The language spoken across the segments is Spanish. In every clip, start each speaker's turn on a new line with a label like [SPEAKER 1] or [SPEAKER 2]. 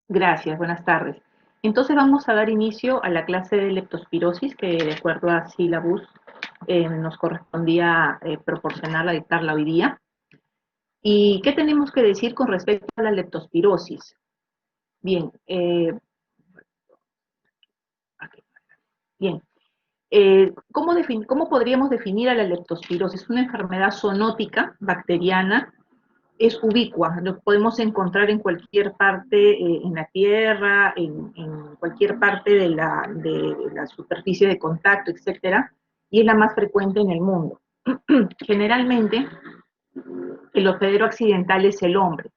[SPEAKER 1] Gracias, buenas tardes. Entonces vamos a dar inicio a la clase de leptospirosis que de acuerdo a sílabus nos correspondía proporcionarla, dictarla hoy día. ¿Y qué tenemos que decir con respecto a la leptospirosis? Bien, aquí, bien. ¿Cómo podríamos definir a la leptospirosis? Es una enfermedad zoonótica, bacteriana, es ubicua, lo podemos encontrar en cualquier parte en la tierra, en cualquier parte de la superficie de contacto, etcétera, y es la más frecuente en el mundo. Generalmente, el hospedero accidental es el hombre,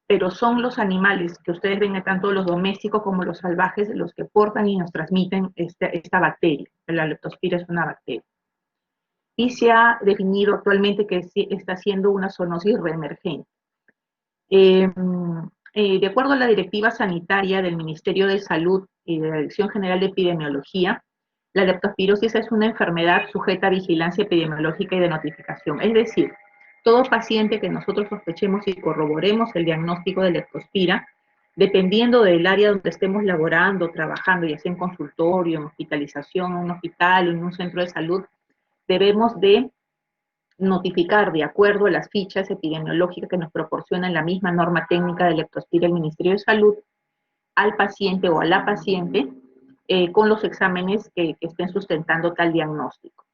[SPEAKER 1] pero son los animales que ustedes ven, tanto los domésticos como los salvajes, los que portan y nos transmiten esta bacteria. La leptospira es una bacteria. Y se ha definido actualmente que está siendo una zoonosis reemergente. Eh, de acuerdo a la directiva sanitaria del Ministerio de Salud y de la Dirección General de Epidemiología, la leptospirosis es una enfermedad sujeta a vigilancia epidemiológica y de notificación. Es decir, todo paciente que nosotros sospechemos y corroboremos el diagnóstico de leptospira, dependiendo del área donde estemos laborando, trabajando, ya sea en consultorio, en hospitalización, en un hospital, en un centro de salud, debemos de notificar de acuerdo a las fichas epidemiológicas que nos proporciona la misma norma técnica de leptospira del Ministerio de Salud al paciente o a la paciente con los exámenes que estén sustentando tal diagnóstico.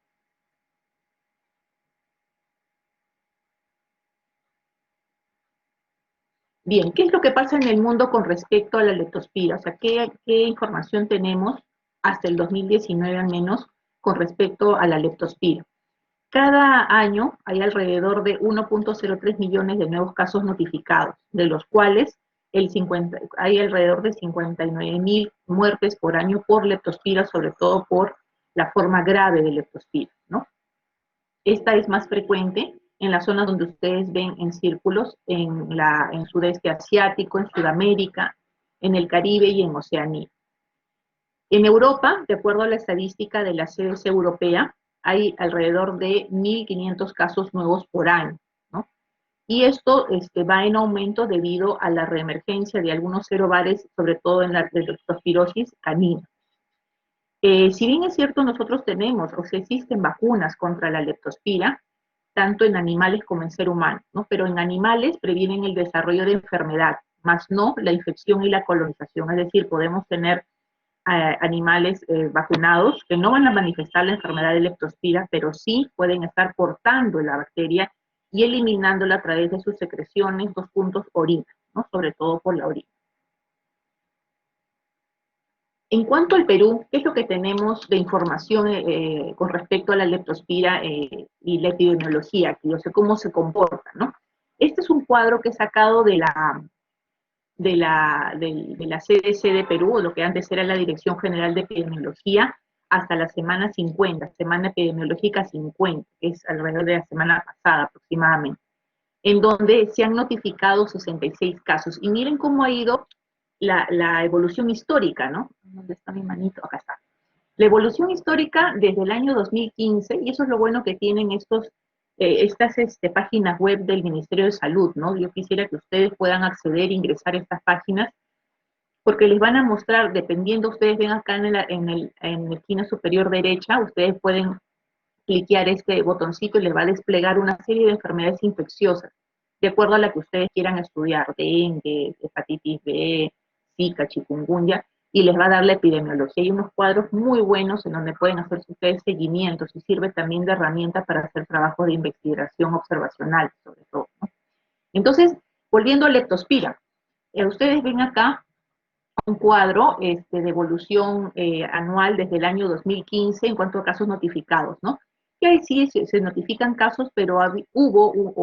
[SPEAKER 1] Bien, ¿qué es lo que pasa en el mundo con respecto a la leptospira? O sea, ¿qué información tenemos hasta el 2019 al menos con respecto a la leptospira? Cada año hay alrededor de 1.03 millones de nuevos casos notificados, de los cuales hay alrededor de 59.000 muertes por año por leptospira, sobre todo por la forma grave de leptospira, ¿no? Esta es más frecuente en las zonas donde ustedes ven en círculos, en sudeste asiático, en Sudamérica, en el Caribe y en Oceanía. En Europa, de acuerdo a la estadística de la CDC europea, hay alrededor de 1.500 casos nuevos por año, ¿no? Y esto va en aumento debido a la reemergencia de algunos serobares, sobre todo en la leptospirosis canina. Si bien es cierto, nosotros tenemos, o sea, existen vacunas contra la leptospira, tanto en animales como en ser humano, ¿no? Pero en animales previenen el desarrollo de enfermedad, más no la infección y la colonización. Es decir, podemos tener animales vacunados que no van a manifestar la enfermedad de leptospira, pero sí pueden estar portando la bacteria y eliminándola a través de sus secreciones, orina, ¿no? Sobre todo por la orina. En cuanto al Perú, ¿qué es lo que tenemos de información con respecto a la leptospira y la epidemiología aquí? O sea, cómo se comporta, ¿no? Este es un cuadro que he sacado de la CDC de Perú, o lo que antes era la Dirección General de Epidemiología, hasta la semana 50, semana epidemiológica 50, que es alrededor de la semana pasada aproximadamente, en donde se han notificado 66 casos. Y miren cómo ha ido la evolución histórica, ¿no? ¿Dónde está mi manito? Acá está. La evolución histórica desde el año 2015, y eso es lo bueno que tienen estas páginas web del Ministerio de Salud, ¿no? Yo quisiera que ustedes puedan acceder e ingresar a estas páginas, porque les van a mostrar, dependiendo, ustedes ven acá en la esquina superior derecha, ustedes pueden cliquear este botoncito y les va a desplegar una serie de enfermedades infecciosas, de acuerdo a la que ustedes quieran estudiar, dengue, hepatitis B, Zika, chikungunya, y les va a dar la epidemiología. Hay unos cuadros muy buenos en donde pueden hacer ustedes seguimientos y sirve también de herramienta para hacer trabajo de investigación observacional, sobre todo, ¿no? Entonces, volviendo a leptospira, ustedes ven acá un cuadro de evolución anual desde el año 2015 en cuanto a casos notificados, ¿no? Y ahí sí se notifican casos, pero hubo un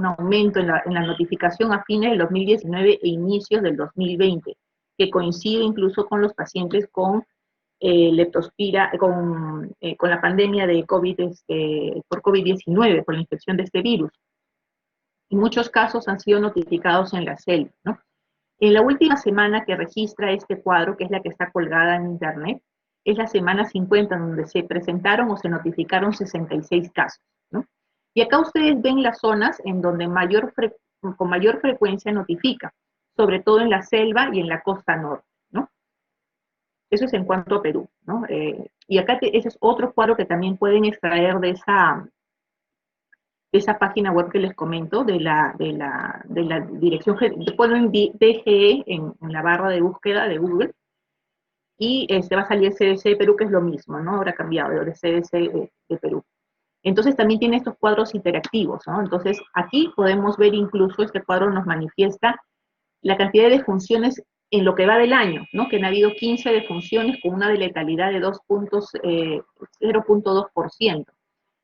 [SPEAKER 1] aumento en la notificación a fines del 2019 e inicios del 2020, que coincide incluso con los pacientes con leptospira, con la pandemia de COVID, por COVID-19, por la infección de este virus. Y muchos casos han sido notificados en la selva, ¿no? En la última semana que registra este cuadro, que es la que está colgada en internet, es la semana 50, donde se presentaron o se notificaron 66 casos, ¿no? Y acá ustedes ven las zonas en donde con mayor frecuencia notifica. sobre todo en la selva y en la costa norte, ¿no? Eso es en cuanto a Perú, ¿no? Y acá ese es otro cuadro que también pueden extraer de esa página web que les comento, de la dirección, ponen DGE en la barra de búsqueda de Google, y va a salir CDC de Perú, que es lo mismo, ¿no? Ahora ha cambiado de CDC de Perú. Entonces también tiene estos cuadros interactivos, ¿no? Entonces aquí podemos ver incluso, este cuadro nos manifiesta la cantidad de defunciones en lo que va del año, ¿no? Que han habido 15 defunciones con una de letalidad de 0.2%.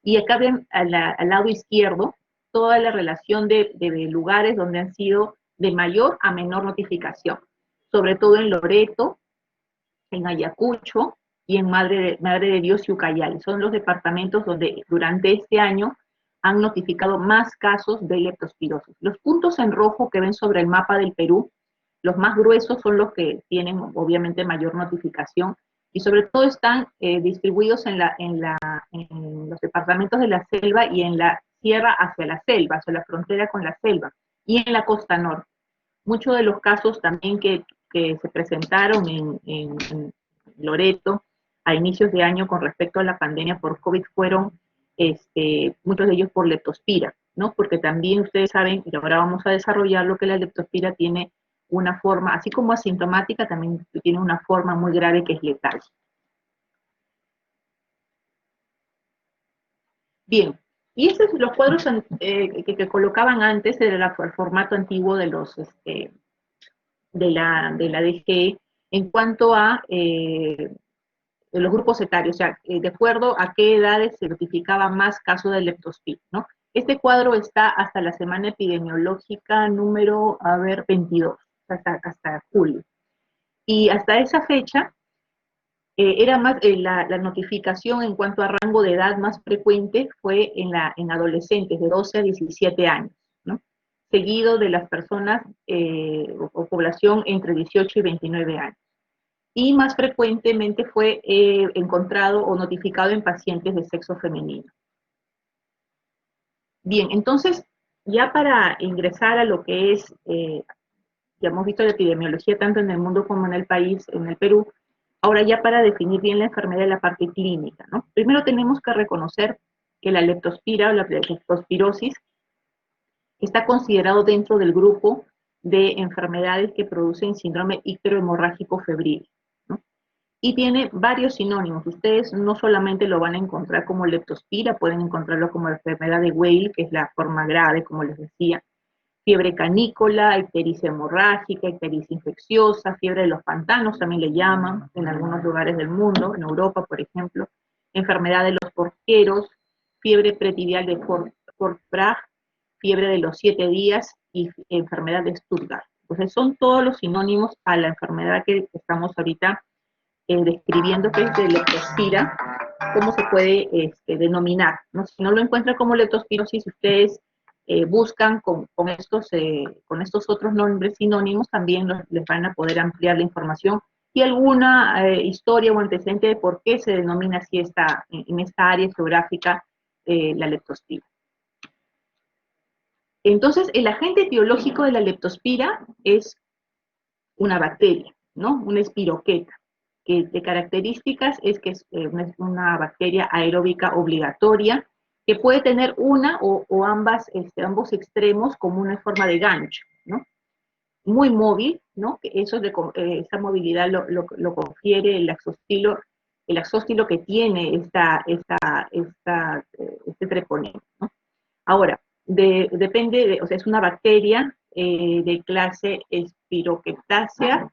[SPEAKER 1] Y acá ven al lado izquierdo toda la relación de lugares donde han sido de mayor a menor notificación, sobre todo en Loreto, en Ayacucho y en Madre de Dios y Ucayali. Son los departamentos donde durante este año han notificado más casos de leptospirosis. Los puntos en rojo que ven sobre el mapa del Perú, los más gruesos son los que tienen obviamente mayor notificación, y sobre todo están distribuidos en los departamentos de la selva y en la sierra hacia la selva, hacia la frontera con la selva, y en la costa norte. Muchos de los casos también que se presentaron en Loreto a inicios de año con respecto a la pandemia por COVID fueron muchos de ellos por leptospira, ¿no? Porque también ustedes saben, y ahora vamos a desarrollar lo que la leptospira tiene una forma, así como asintomática, también tiene una forma muy grave que es letal. Bien, y estos los cuadros que colocaban antes, era el formato antiguo de la DGE en cuanto a los grupos etarios, o sea, de acuerdo a qué edades se notificaba más casos de leptospira, ¿no? Este cuadro está hasta la semana epidemiológica número, 22, hasta julio. Y hasta esa fecha era más, la notificación en cuanto a rango de edad más frecuente fue en adolescentes de 12 a 17 años, ¿no? Seguido de las personas o población entre 18 y 29 años. Y más frecuentemente fue encontrado o notificado en pacientes de sexo femenino. Bien, entonces, ya para ingresar a lo que es, ya hemos visto la epidemiología tanto en el mundo como en el país, en el Perú, ahora ya para definir bien la enfermedad de la parte clínica, ¿no? Primero tenemos que reconocer que la leptospira o la leptospirosis está considerado dentro del grupo de enfermedades que producen síndrome icterohemorrágico febril, ¿no? Y tiene varios sinónimos. Ustedes no solamente lo van a encontrar como leptospira, pueden encontrarlo como enfermedad de Weil, que es la forma grave, como les decía, fiebre canícola, ictericia hemorrágica, ictericia infecciosa, fiebre de los pantanos también le llaman en algunos lugares del mundo, en Europa, por ejemplo, enfermedad de los porqueros, fiebre pretibial de Fort-Bragg, fiebre de los 7 días y enfermedad de Stuttgart. Entonces son todos los sinónimos a la enfermedad que estamos ahorita describiendo, que es de leptospira, cómo se puede denominar, ¿no? Si no lo encuentran como leptospirosis, ustedes buscan con estos otros nombres sinónimos, también les van a poder ampliar la información y alguna historia o antecedente de por qué se denomina así en esta área geográfica la leptospira. Entonces, el agente etiológico de la leptospira es una bacteria, ¿no? Una espiroqueta, que de características es que es una bacteria aeróbica obligatoria, que puede tener una o ambos extremos como una forma de gancho, ¿no? Muy móvil, ¿no? Que esa movilidad lo confiere el axóstilo que tiene este treponema, ¿no? Ahora, o sea, es una bacteria de clase Spirochetácea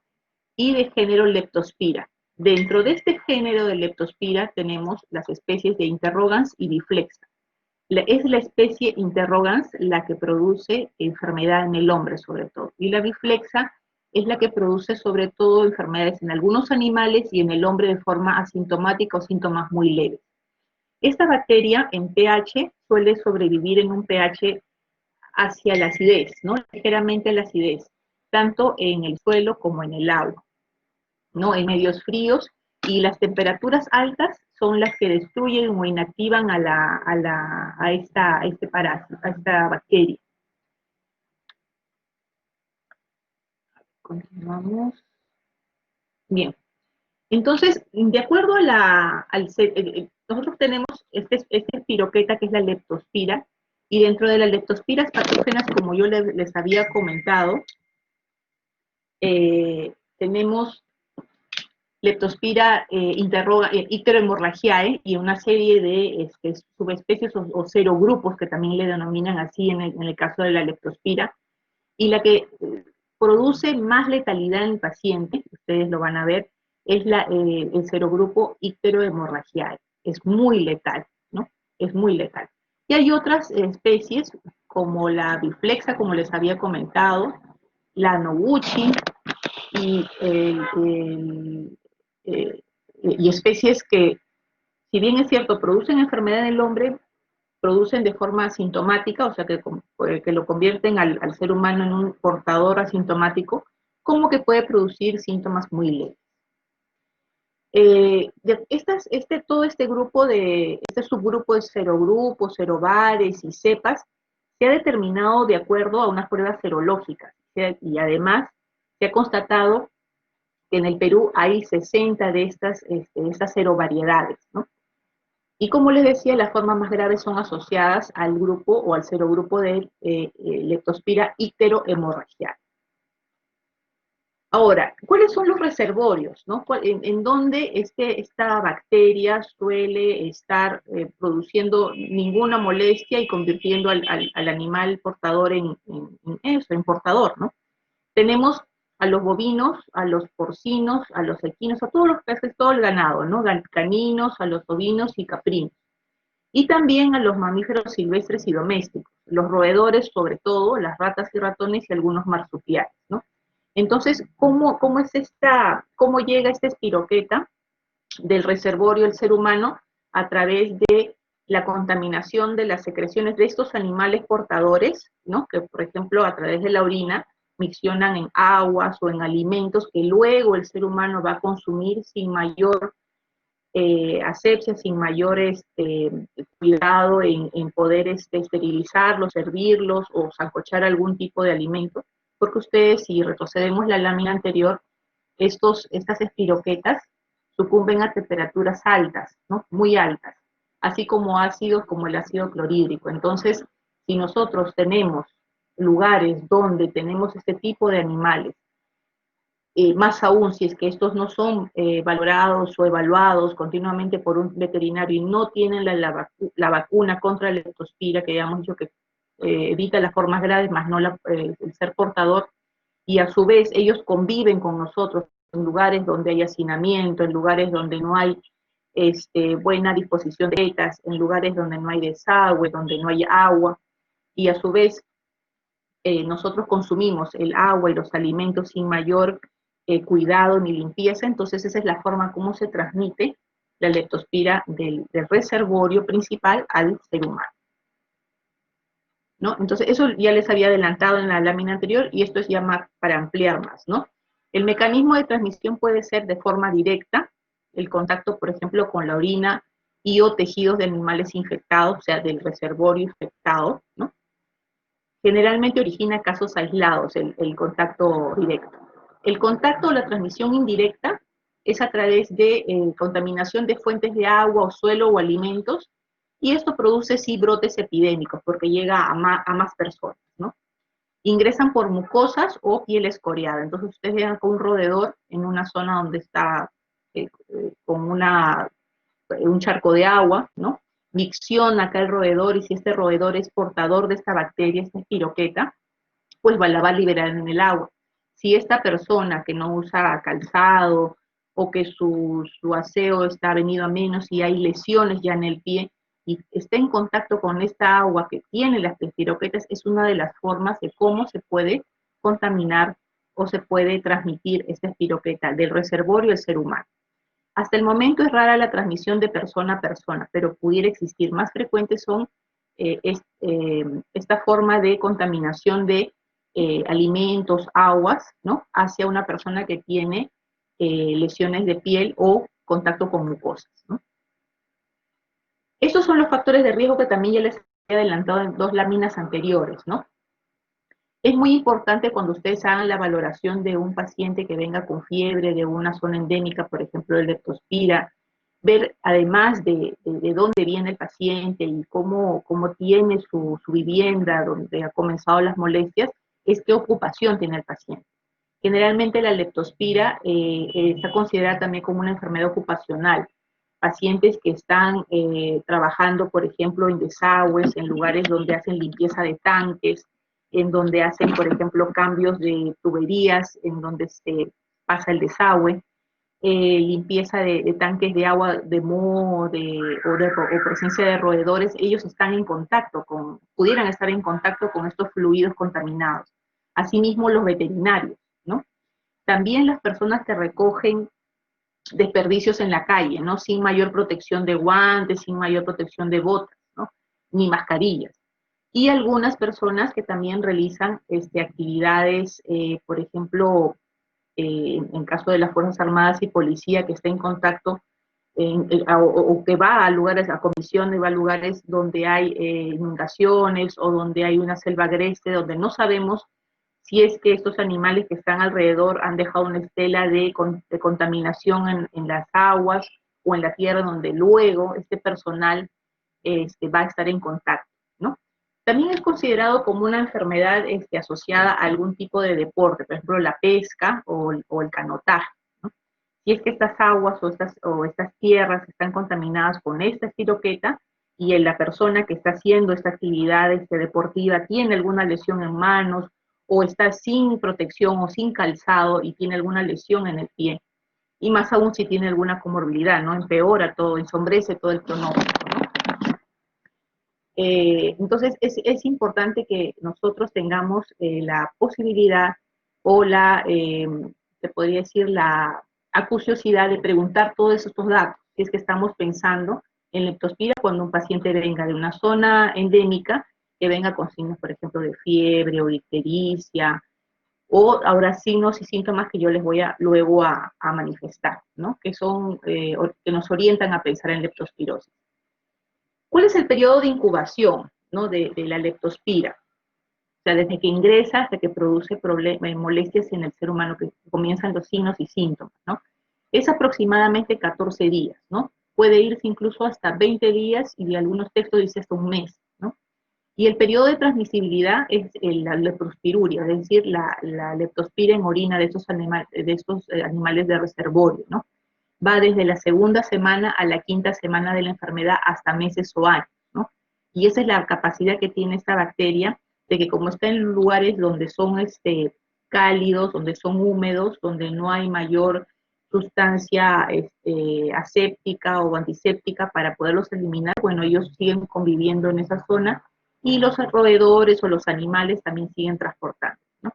[SPEAKER 1] y de género Leptospira. Dentro de este género de Leptospira tenemos las especies de Interrogans y Biflexa. Es la especie Interrogans la que produce enfermedad en el hombre, sobre todo, y la Biflexa es la que produce sobre todo enfermedades en algunos animales y en el hombre de forma asintomática o síntomas muy leves. Esta bacteria en pH suele sobrevivir en un pH hacia la acidez, ¿no? Ligeramente la acidez, tanto en el suelo como en el agua, ¿no? En medios fríos, y las temperaturas altas son las que destruyen o inactivan este parásito, a esta bacteria. Continuamos. Bien. Entonces, de acuerdo a nosotros tenemos este espiroqueta que es la leptospira, y dentro de las leptospiras patógenas, como yo les había comentado, tenemos Leptospira Icterohemorrhagiae y una serie de subespecies o serogrupos que también le denominan así en el caso de la leptospira, y la que produce más letalidad en el paciente, ustedes lo van a ver, es el serogrupo Icterohemorrhagiae. Es muy letal, ¿no? Es muy letal. Y hay otras especies, como la biflexa, como les había comentado, la Noguchi, y, eh, y especies que, si bien es cierto, producen enfermedad en el hombre, producen de forma asintomática, o sea, que lo convierten al ser humano en un portador asintomático, como que puede producir síntomas muy leves. Todo este subgrupo de serogrupos, serobares y cepas, se ha determinado de acuerdo a unas pruebas serológicas, y además se ha constatado que en el Perú hay 60 de estas serovariedades, ¿no? Y como les decía, las formas más graves son asociadas al grupo o al serogrupo de Leptospira icterohemorragiae. Ahora, ¿cuáles son los reservorios, ¿no? ¿En dónde esta bacteria suele estar produciendo ninguna molestia y convirtiendo al animal portador en portador, ¿no? Tenemos a los bovinos, a los porcinos, a los equinos, a todos los peces, todo el ganado, ¿no? Caninos, a los ovinos y caprinos. Y también a los mamíferos silvestres y domésticos, los roedores sobre todo, las ratas y ratones y algunos marsupiales, ¿no? Entonces, ¿cómo llega esta espiroqueta del reservorio al ser humano? A través de la contaminación de las secreciones de estos animales portadores, ¿no? Que, por ejemplo, a través de la orina, miccionan en aguas o en alimentos que luego el ser humano va a consumir sin mayor asepsia, sin mayor cuidado en poder esterilizarlos, servirlos o sancochar algún tipo de alimento, porque ustedes, si retrocedemos la lámina anterior, estas espiroquetas sucumben a temperaturas altas, ¿no? Muy altas, así como ácidos como el ácido clorhídrico. Entonces, si nosotros tenemos lugares donde tenemos este tipo de animales, más aún si es que estos no son valorados o evaluados continuamente por un veterinario y no tienen la vacuna contra la leptospira, que ya hemos dicho que evita las formas graves, más no el ser portador, y a su vez ellos conviven con nosotros en lugares donde hay hacinamiento, en lugares donde no hay buena disposición de dietas, en lugares donde no hay desagüe, donde no hay agua, y a su vez nosotros consumimos el agua y los alimentos sin mayor cuidado ni limpieza, entonces esa es la forma como se transmite la leptospira del reservorio principal al ser humano, ¿no? Entonces eso ya les había adelantado en la lámina anterior y esto es ya más para ampliar más, ¿no? El mecanismo de transmisión puede ser de forma directa, el contacto, por ejemplo, con la orina y o tejidos de animales infectados, o sea, del reservorio infectado, ¿no? Generalmente origina casos aislados el contacto directo. El contacto o la transmisión indirecta es a través de contaminación de fuentes de agua o suelo o alimentos, y esto produce sí brotes epidémicos porque llega a más personas, ¿no? Ingresan por mucosas o piel escoriada. Entonces ustedes llegan con un roedor en una zona donde está con un charco de agua, ¿no? Micciona acá el roedor, y si este roedor es portador de esta bacteria, esta espiroqueta, pues la va a liberar en el agua. Si esta persona que no usa calzado o que su aseo está venido a menos y hay lesiones ya en el pie y está en contacto con esta agua que tiene las espiroquetas, es una de las formas de cómo se puede contaminar o se puede transmitir esta espiroqueta del reservorio al ser humano. Hasta el momento es rara la transmisión de persona a persona, pero pudiera existir. Más frecuentes son esta forma de contaminación de alimentos, aguas, ¿no? Hacia una persona que tiene lesiones de piel o contacto con mucosas, ¿no? Estos son los factores de riesgo que también ya les he adelantado en dos láminas anteriores, ¿no? Es muy importante cuando ustedes hagan la valoración de un paciente que venga con fiebre de una zona endémica, por ejemplo, de leptospira, ver además de dónde viene el paciente y cómo tiene su vivienda, donde ha comenzado las molestias, es qué ocupación tiene el paciente. Generalmente la leptospira está considerada también como una enfermedad ocupacional. Pacientes que están trabajando, por ejemplo, en desagües, en lugares donde hacen limpieza de tanques, en donde hacen, por ejemplo, cambios de tuberías, en donde se pasa el desagüe, limpieza de tanques de agua de moho o presencia de roedores, ellos están en contacto pudieran estar en contacto con estos fluidos contaminados. Asimismo, los veterinarios, ¿no? También las personas que recogen desperdicios en la calle, ¿no? Sin mayor protección de guantes, sin mayor protección de botas, ¿no? Ni mascarillas. Y algunas personas que también realizan actividades, por ejemplo, en caso de las Fuerzas Armadas y Policía, que está en contacto o que va a lugares, a comisiones, va a lugares donde hay inundaciones o donde hay una selva agreste, donde no sabemos si es que estos animales que están alrededor han dejado una estela de contaminación en las aguas o en la tierra, donde luego este personal va a estar en contacto, ¿no? También es considerado como una enfermedad asociada a algún tipo de deporte, por ejemplo, la pesca o el canotaje, ¿no? Si es que estas aguas o estas tierras están contaminadas con esta estiroqueta y la persona que está haciendo esta actividad deportiva tiene alguna lesión en manos o está sin protección o sin calzado y tiene alguna lesión en el pie, y más aún si tiene alguna comorbilidad, ¿no? Empeora todo, ensombrece todo el pronóstico, ¿no? Entonces es importante que nosotros tengamos la posibilidad o se podría decir, la acuciosidad de preguntar todos estos datos, si es que estamos pensando en leptospira cuando un paciente venga de una zona endémica, que venga con signos, por ejemplo, de fiebre o de ictericia, o ahora signos y síntomas que yo les voy luego a manifestar, ¿no? Que son, que nos orientan a pensar en leptospirosis. ¿Cuál es el periodo de incubación, ¿no? de la leptospira? O sea, desde que ingresa hasta que produce molestias en el ser humano, que comienzan los signos y síntomas, ¿no? Es aproximadamente 14 días, ¿no? Puede irse incluso hasta 20 días y de algunos textos dice hasta un mes, ¿no? Y el periodo de transmisibilidad es la leptospiruria, es decir, la leptospira en orina de estos animales de reservorio, ¿no? Va desde la segunda semana a la quinta semana de la enfermedad hasta meses o años, ¿no? Y esa es la capacidad que tiene esta bacteria de que como está en lugares donde son cálidos, donde son húmedos, donde no hay mayor sustancia aséptica o antiséptica para poderlos eliminar, bueno, ellos siguen conviviendo en esa zona y los roedores o los animales también siguen transportando, ¿no?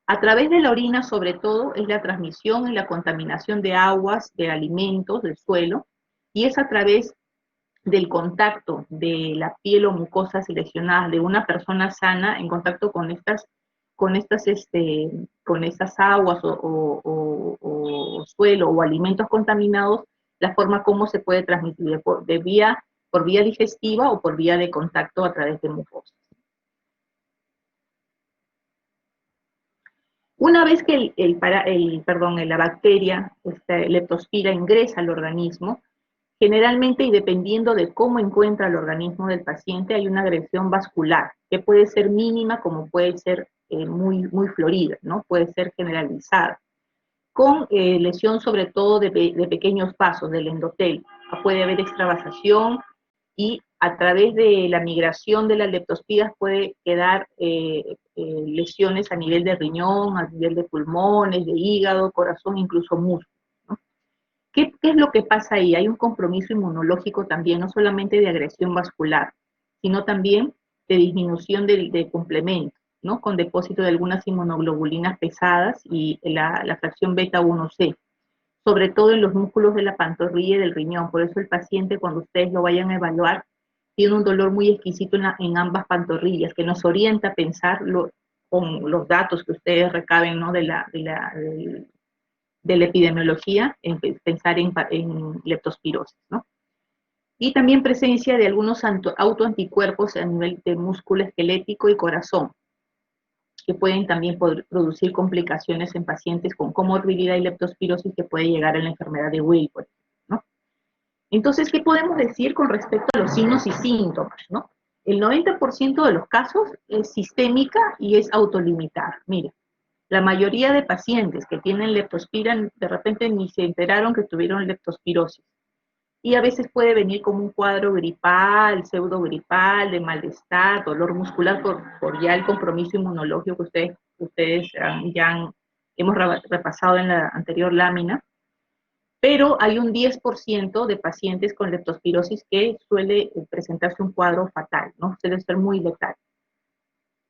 [SPEAKER 1] A través de la orina, sobre todo, es la transmisión y la contaminación de aguas, de alimentos, del suelo, y es a través del contacto de la piel o mucosas lesionadas de una persona sana en contacto con estas aguas o suelo o alimentos contaminados, la forma como se puede transmitir por vía digestiva o por vía de contacto a través de mucosas. Una vez que la bacteria, leptospira, ingresa al organismo, generalmente y dependiendo de cómo encuentra el organismo del paciente, hay una agresión vascular, que puede ser mínima como puede ser muy, muy florida, ¿no? Puede ser generalizada, con lesión sobre todo de pequeños vasos del endotelio. Puede haber extravasación y a través de la migración de las leptospiras puede quedar lesiones a nivel de riñón, a nivel de pulmones, de hígado, corazón, incluso músculo, ¿no? ¿Qué es lo que pasa ahí? Hay un compromiso inmunológico también, no solamente de agresión vascular, sino también de disminución de complemento, ¿no? Con depósito de algunas inmunoglobulinas pesadas y la fracción beta 1C, sobre todo en los músculos de la pantorrilla y del riñón. Por eso el paciente, cuando ustedes lo vayan a evaluar, tiene un dolor muy exquisito en ambas pantorrillas, que nos orienta a pensar con los datos que ustedes recaben, ¿no? de la epidemiología, en pensar en leptospirosis, ¿no? Y también presencia de algunos autoanticuerpos a nivel de músculo esquelético y corazón. que pueden también producir complicaciones en pacientes con comorbilidad y leptospirosis que puede llegar a la enfermedad de Weil, por ejemplo, ¿no? Entonces, ¿qué podemos decir con respecto a los signos y síntomas, ¿no? El 90% de los casos es sistémica y es autolimitar. Mira, la mayoría de pacientes que tienen leptospira de repente ni se enteraron que tuvieron leptospirosis. Y a veces puede venir como un cuadro gripal, pseudogripal, de malestar, dolor muscular por ya el compromiso inmunológico que ustedes hemos repasado en la anterior lámina. Pero hay un 10% de pacientes con leptospirosis que suele presentarse un cuadro fatal, ¿no? Suele ser muy letal.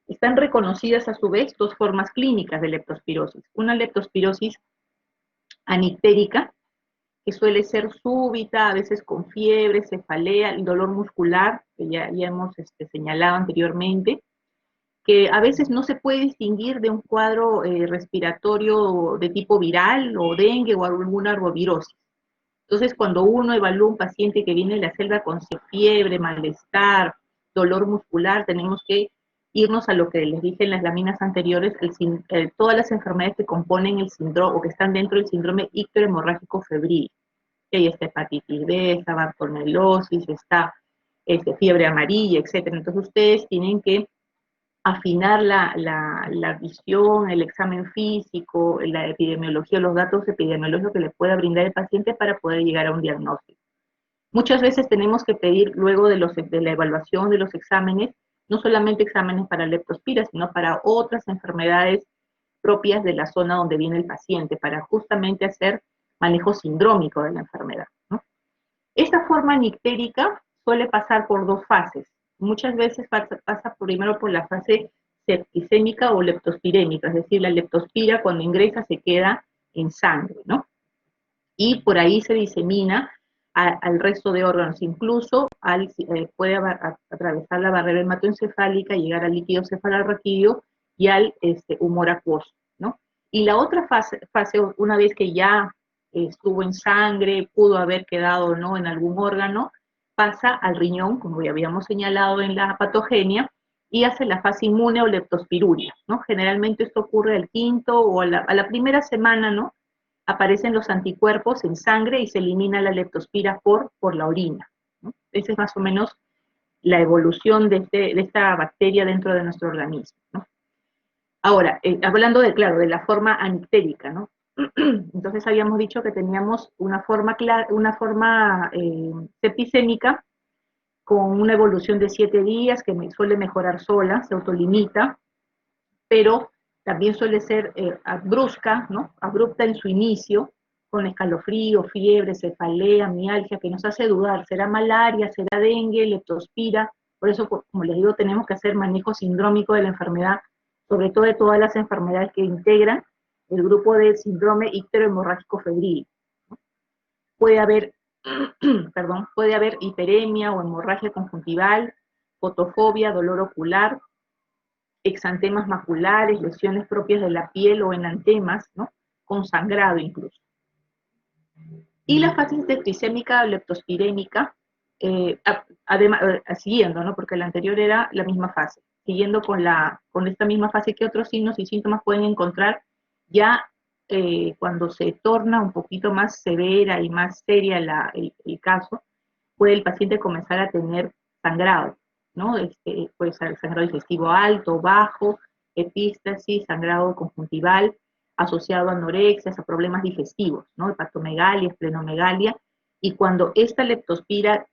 [SPEAKER 1] Están reconocidas a su vez dos formas clínicas de leptospirosis. Una leptospirosis anictérica, que suele ser súbita, a veces con fiebre, cefalea, el dolor muscular, que ya hemos señalado anteriormente, que a veces no se puede distinguir de un cuadro respiratorio de tipo viral o dengue o alguna arbovirosis. Entonces, cuando uno evalúa un paciente que viene de la selva con fiebre, malestar, dolor muscular, tenemos que irnos a lo que les dije en las láminas anteriores, todas las enfermedades que componen el síndrome o que están dentro del síndrome icterohemorrágico febril. Ahí está hepatitis B, está bartonellosis, está fiebre amarilla, etc. Entonces ustedes tienen que afinar la visión, el examen físico, la epidemiología, los datos epidemiológicos que le pueda brindar el paciente para poder llegar a un diagnóstico. Muchas veces tenemos que pedir, luego de la evaluación de los exámenes, no solamente exámenes para leptospira, sino para otras enfermedades propias de la zona donde viene el paciente, para justamente hacer manejo sindrómico de la enfermedad, ¿no? Esta forma nictérica suele pasar por dos fases. Muchas veces pasa primero por la fase septicémica o leptospirémica, es decir, la leptospira cuando ingresa se queda en sangre, ¿no? Y por ahí se disemina al resto de órganos, incluso puede atravesar la barrera hematoencefálica, llegar al líquido cefalorraquídeo y al humor acuoso, ¿no? Y la otra fase, una vez que ya estuvo en sangre, pudo haber quedado, ¿no?, en algún órgano, pasa al riñón, como ya habíamos señalado en la patogenia, y hace la fase inmune o leptospiruria, ¿no? Generalmente esto ocurre al quinto o a la primera semana, ¿no? Aparecen los anticuerpos en sangre y se elimina la leptospira por la orina, ¿no? Esa es más o menos la evolución de esta bacteria dentro de nuestro organismo, ¿no? Ahora, hablando claro, de la forma anictérica, ¿no? Entonces habíamos dicho que teníamos una forma septicémica con una evolución de 7 días que suele mejorar sola, se autolimita, pero también suele ser brusca, ¿no? Abrupta en su inicio, con escalofrío, fiebre, cefalea, mialgia, que nos hace dudar, ¿será malaria, será dengue, leptospira? Por eso, como les digo, tenemos que hacer manejo sindrómico de la enfermedad, sobre todo de todas las enfermedades que integran el grupo del síndrome icterohemorrágico febril. Puede haber, puede haber hiperemia o hemorragia conjuntival, fotofobia, dolor ocular, exantemas maculares, lesiones propias de la piel o enantemas, ¿no?, con sangrado incluso. Y la fase septicémica o leptospirémica, además, siguiendo, ¿no?, porque la anterior era la misma fase, siguiendo con esta misma fase, ¿qué otros signos y síntomas pueden encontrar ya cuando se torna un poquito más severa y más seria el caso? Puede el paciente comenzar a tener sangrado, ¿no? Puede ser sangrado digestivo alto, bajo, epístasis, sangrado conjuntival, asociado a anorexias, a problemas digestivos, ¿no? Hepatomegalia, esplenomegalia, y cuando esta leptospira,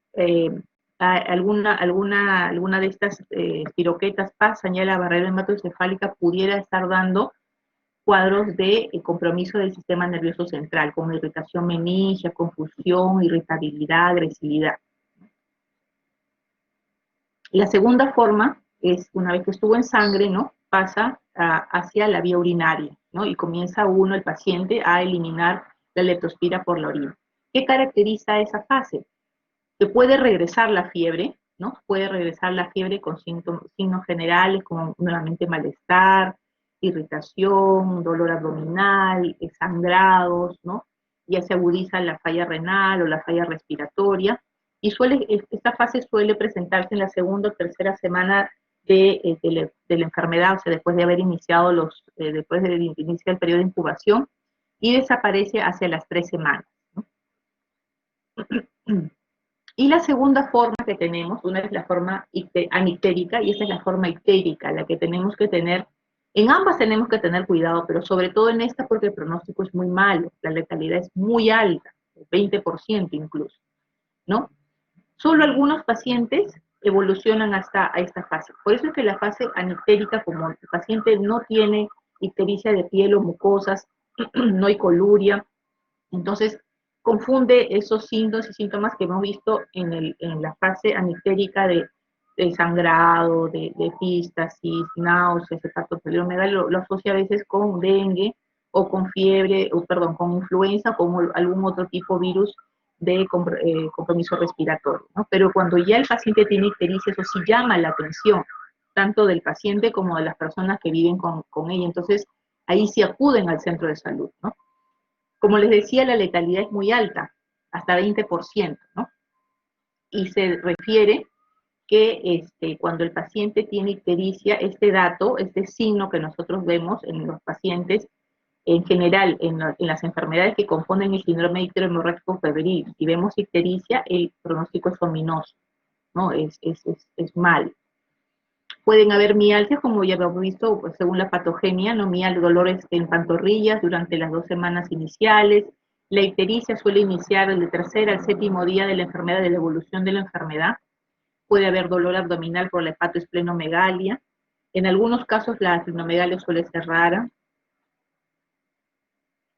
[SPEAKER 1] alguna de estas espiroquetas pasan ya la barrera hematoencefálica, pudiera estar dando cuadros de compromiso del sistema nervioso central, como irritación meningia, confusión, irritabilidad, agresividad. La segunda forma es, una vez que estuvo en sangre, ¿no?, pasa hacia la vía urinaria, ¿no?, y comienza el paciente a eliminar la leptospira por la orina. ¿Qué caracteriza esa fase? Que puede regresar la fiebre, ¿no? Puede regresar la fiebre con signos generales como nuevamente malestar, irritación, dolor abdominal, sangrados, ¿no? Ya se agudiza la falla renal o la falla respiratoria, y esta fase suele presentarse en la segunda o tercera semana de la enfermedad, o sea, después de haber iniciado después de iniciar el periodo de incubación, y desaparece hacia las 3 semanas, ¿no? Y la segunda forma que tenemos, una es la forma anictérica y esta es la forma ictérica, la que tenemos que tener, en ambas tenemos que tener cuidado, pero sobre todo en esta porque el pronóstico es muy malo, la letalidad es muy alta, 20% incluso, ¿no? Solo algunos pacientes evolucionan hasta a esta fase. Por eso es que la fase anictérica, como el paciente no tiene ictericia de piel o mucosas, no hay coluria, entonces confunde esos signos y síntomas que hemos visto en la fase anictérica de sangrado, de éxtasis, náuseas, hepatopeliomegalia, lo asocia a veces con dengue o con fiebre, o perdón, con influenza o con algún otro tipo de virus de compromiso respiratorio, ¿no? Pero cuando ya el paciente tiene ictericia, eso sí llama la atención, tanto del paciente como de las personas que viven con ella. Entonces, ahí sí acuden al centro de salud, ¿no? Como les decía, la letalidad es muy alta, hasta 20%, ¿no? Y se refiere que cuando el paciente tiene ictericia, este dato, este signo que nosotros vemos en los pacientes, en general, en las enfermedades que componen el síndrome icterohemorrágico febril, si vemos ictericia, el pronóstico es ominoso, ¿no? Es mal. Pueden haber mialgias, como ya hemos visto, pues, según la patogenia, ¿no? Dolores en pantorrillas durante las 2 semanas iniciales. La ictericia suele iniciar del tercer al séptimo día de la enfermedad, de la evolución de la enfermedad. Puede haber dolor abdominal por la hepatoesplenomegalia. En algunos casos la esplenomegalia suele ser rara.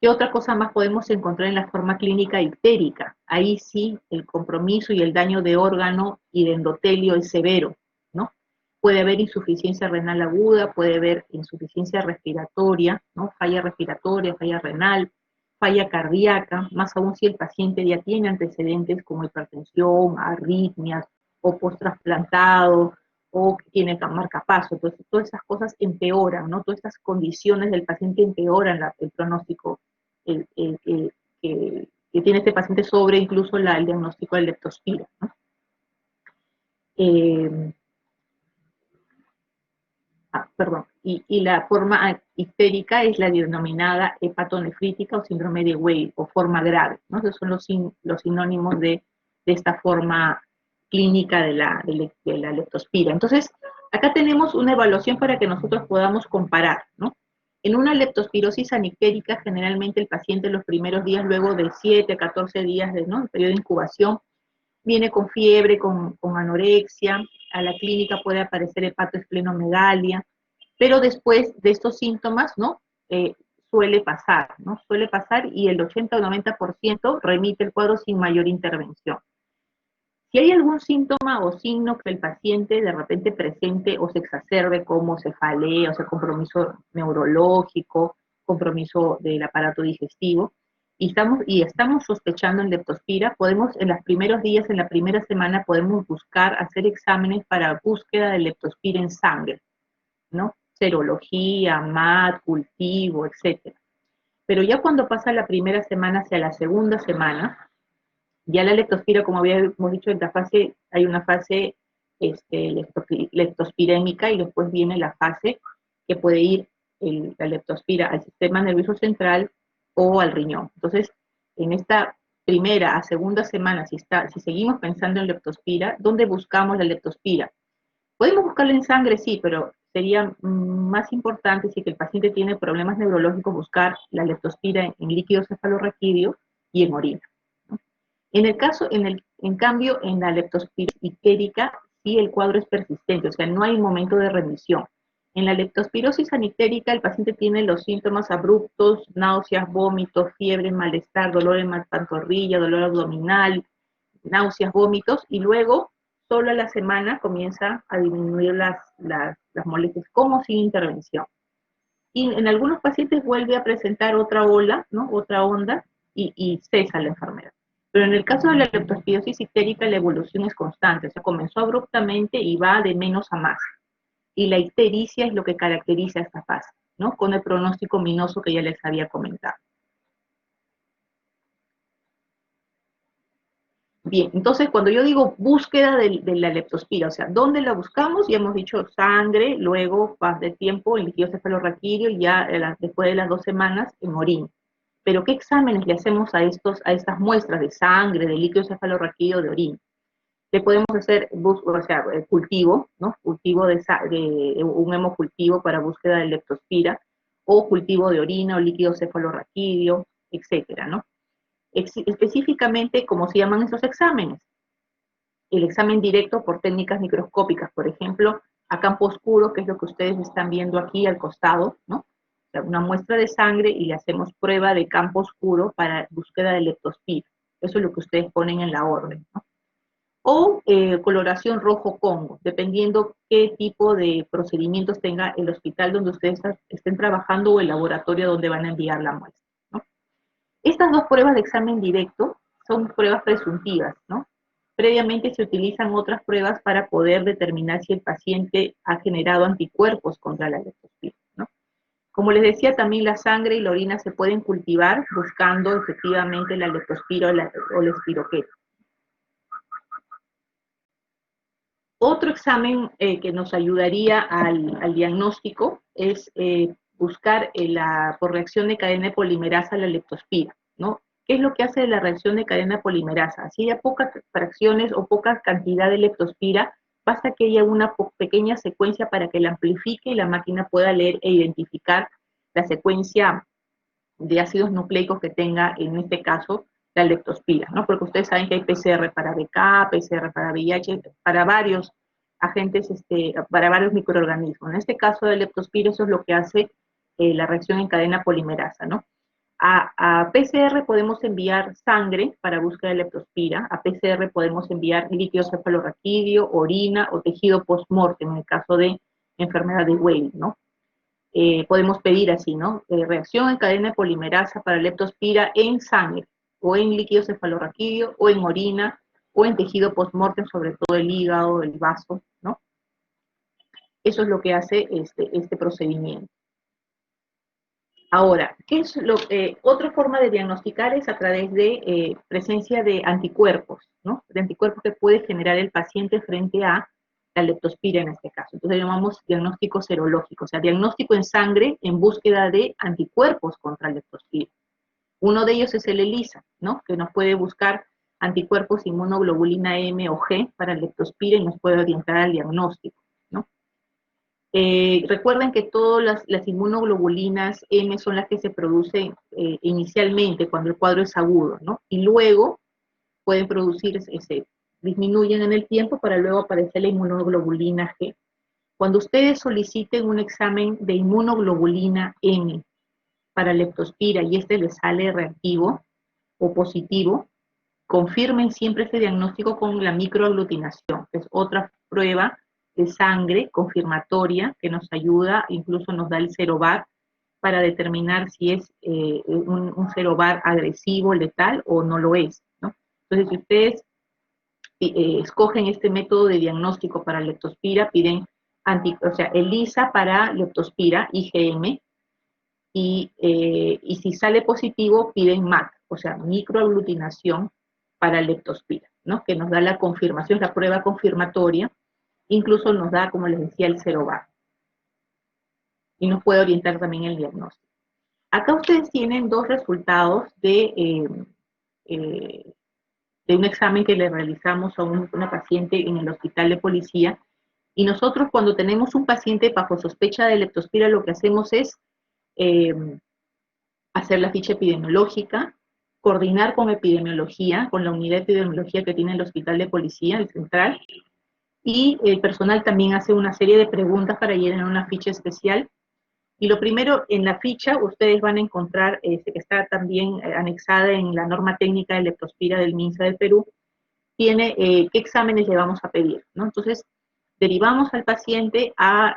[SPEAKER 1] ¿Qué otra cosa más podemos encontrar en la forma clínica ictérica? Ahí sí, el compromiso y el daño de órgano y de endotelio es severo, ¿no? Puede haber insuficiencia renal aguda, puede haber insuficiencia respiratoria, ¿no? Falla respiratoria, falla renal, falla cardíaca, más aún si el paciente ya tiene antecedentes como hipertensión, arritmias, o post-trasplantado, o tiene marcapaso. Entonces, todas esas cosas empeoran, ¿no? Todas estas condiciones del paciente empeoran el pronóstico el, el, el, que tiene este paciente sobre incluso el diagnóstico de leptospira, ¿no? Perdón, y la forma ictérica es la denominada hepatonefrítica o síndrome de Weil o forma grave, ¿no? Esos son los sinónimos de esta forma clínica de la leptospira. Entonces, acá tenemos una evaluación para que nosotros podamos comparar, ¿no? En una leptospirosis anictérica, generalmente el paciente los primeros días, luego de 7 a 14 días de, ¿no?, el periodo de incubación, viene con fiebre, con anorexia, a la clínica puede aparecer hepatoesplenomegalia, pero después de estos síntomas, ¿no? Suele pasar, ¿no? Suele pasar y el 80 o 90% remite el cuadro sin mayor intervención. Si hay algún síntoma o signo que el paciente de repente presente o se exacerbe como cefalea, o sea, compromiso neurológico, compromiso del aparato digestivo, y estamos sospechando en leptospira, podemos en los primeros días, en la primera semana, podemos buscar, hacer exámenes para búsqueda de leptospira en sangre, ¿no? Serología, MAT, cultivo, etcétera. Pero ya cuando pasa la primera semana hacia la segunda semana, ya la leptospira, como habíamos dicho, en la fase, hay una fase leptospirémica y después viene la fase que puede ir la leptospira al sistema nervioso central o al riñón. Entonces, en esta primera a segunda semana, si seguimos pensando en leptospira, ¿dónde buscamos la leptospira? Podemos buscarla en sangre, sí, pero sería más importante si el paciente tiene problemas neurológicos buscar la leptospira en líquido cefalorraquídeo y en orina. En el caso, en cambio, en la leptospirosis ictérica, sí el cuadro es persistente, o sea, no hay momento de remisión. En la leptospirosis anictérica, el paciente tiene los síntomas abruptos, náuseas, vómitos, fiebre, malestar, dolor en la pantorrilla, dolor abdominal, náuseas, vómitos, y luego, solo a la semana, comienza a disminuir las molestias, como sin intervención. Y en algunos pacientes vuelve a presentar otra ola, ¿no? Otra onda, y cesa la enfermedad. Pero en el caso de la leptospirosis ictérica, la evolución es constante, o sea, comenzó abruptamente y va de menos a más. Y la ictericia es lo que caracteriza esta fase, ¿no? Con el pronóstico ominoso que ya les había comentado. Bien, entonces cuando yo digo búsqueda de la leptospira, o sea, ¿dónde la buscamos? Ya hemos dicho sangre, luego paz de tiempo en líquido cefalorraquídeo y ya después de las 2 semanas en orina. Pero ¿qué exámenes le hacemos a estas muestras de sangre, de líquido cefalorraquídeo, de orina? Le podemos hacer o sea, cultivo, ¿no? Cultivo de un hemocultivo para búsqueda de leptospira, o cultivo de orina o líquido cefalorraquídeo, etcétera, ¿no? Específicamente, ¿cómo se llaman esos exámenes? El examen directo por técnicas microscópicas, por ejemplo, a campo oscuro, que es lo que ustedes están viendo aquí al costado, ¿no? O sea, una muestra de sangre y le hacemos prueba de campo oscuro para búsqueda de leptospira. Eso es lo que ustedes ponen en la orden, ¿no? O coloración rojo-congo, dependiendo qué tipo de procedimientos tenga el hospital donde ustedes estén trabajando o el laboratorio donde van a enviar la muestra, ¿no? Estas dos pruebas de examen directo son pruebas presuntivas, ¿no? Previamente se utilizan otras pruebas para poder determinar si el paciente ha generado anticuerpos contra la leptospira, ¿no? Como les decía, también la sangre y la orina se pueden cultivar buscando efectivamente la leptospira o la espiroqueta. Otro examen que nos ayudaría al diagnóstico es buscar por reacción de cadena de polimerasa la leptospira, ¿no? ¿Qué es lo que hace la reacción de cadena polimerasa? Si hay pocas fracciones o poca cantidad de leptospira, basta que haya una pequeña secuencia para que la amplifique y la máquina pueda leer e identificar la secuencia de ácidos nucleicos que tenga, en este caso, la leptospira, ¿no? Porque ustedes saben que hay PCR para BK, PCR para VIH, para varios agentes, para varios microorganismos. En este caso de leptospira, eso es lo que hace la reacción en cadena polimerasa, ¿no? A PCR podemos enviar sangre para búsqueda de leptospira, a PCR podemos enviar líquido cefalorraquídeo, orina o tejido post-mortem en el caso de enfermedad de Weill, ¿no? Podemos pedir así, ¿no? Reacción en cadena de polimerasa para leptospira en sangre, o en líquido cefalorraquídeo, o en orina, o en tejido postmortem, sobre todo el hígado, el vaso, ¿no? Eso es lo que hace este procedimiento. Ahora, otra forma de diagnosticar es a través de presencia de anticuerpos, ¿no? De anticuerpos que puede generar el paciente frente a la leptospira en este caso. Entonces llamamos diagnóstico serológico, o sea, diagnóstico en sangre en búsqueda de anticuerpos contra la leptospira. Uno de ellos es el ELISA, ¿no? Que nos puede buscar anticuerpos inmunoglobulina M o G para leptospira y nos puede orientar al diagnóstico, ¿no? Recuerden que todas las inmunoglobulinas M son las que se producen inicialmente cuando el cuadro es agudo, ¿no? Y luego pueden disminuyen en el tiempo para luego aparecer la inmunoglobulina G. Cuando ustedes soliciten un examen de inmunoglobulina M para leptospira y les sale reactivo o positivo, confirmen siempre este diagnóstico con la microaglutinación, que es otra prueba de sangre confirmatoria que nos ayuda, incluso nos da el serovar para determinar si es un serovar agresivo, letal o no lo es, ¿no? Entonces, si ustedes escogen este método de diagnóstico para leptospira, piden ELISA para leptospira, IgM, y si sale positivo, piden MAC, o sea, microaglutinación para leptospira, ¿no? Que nos da la confirmación, la prueba confirmatoria, incluso nos da, como les decía, el serovar, y nos puede orientar también el diagnóstico. Acá ustedes tienen dos resultados de un examen que le realizamos a una paciente en el hospital de policía, y nosotros cuando tenemos un paciente bajo sospecha de leptospira, lo que hacemos es eh, hacer la ficha epidemiológica, coordinar con epidemiología, con la unidad de epidemiología que tiene el hospital de policía, el central, y el personal también hace una serie de preguntas para llenar una ficha especial. Y lo primero, en la ficha ustedes van a encontrar, que está también anexada en la norma técnica de leptospira del MINSA del Perú, tiene qué exámenes le vamos a pedir, ¿no? Entonces, derivamos al paciente a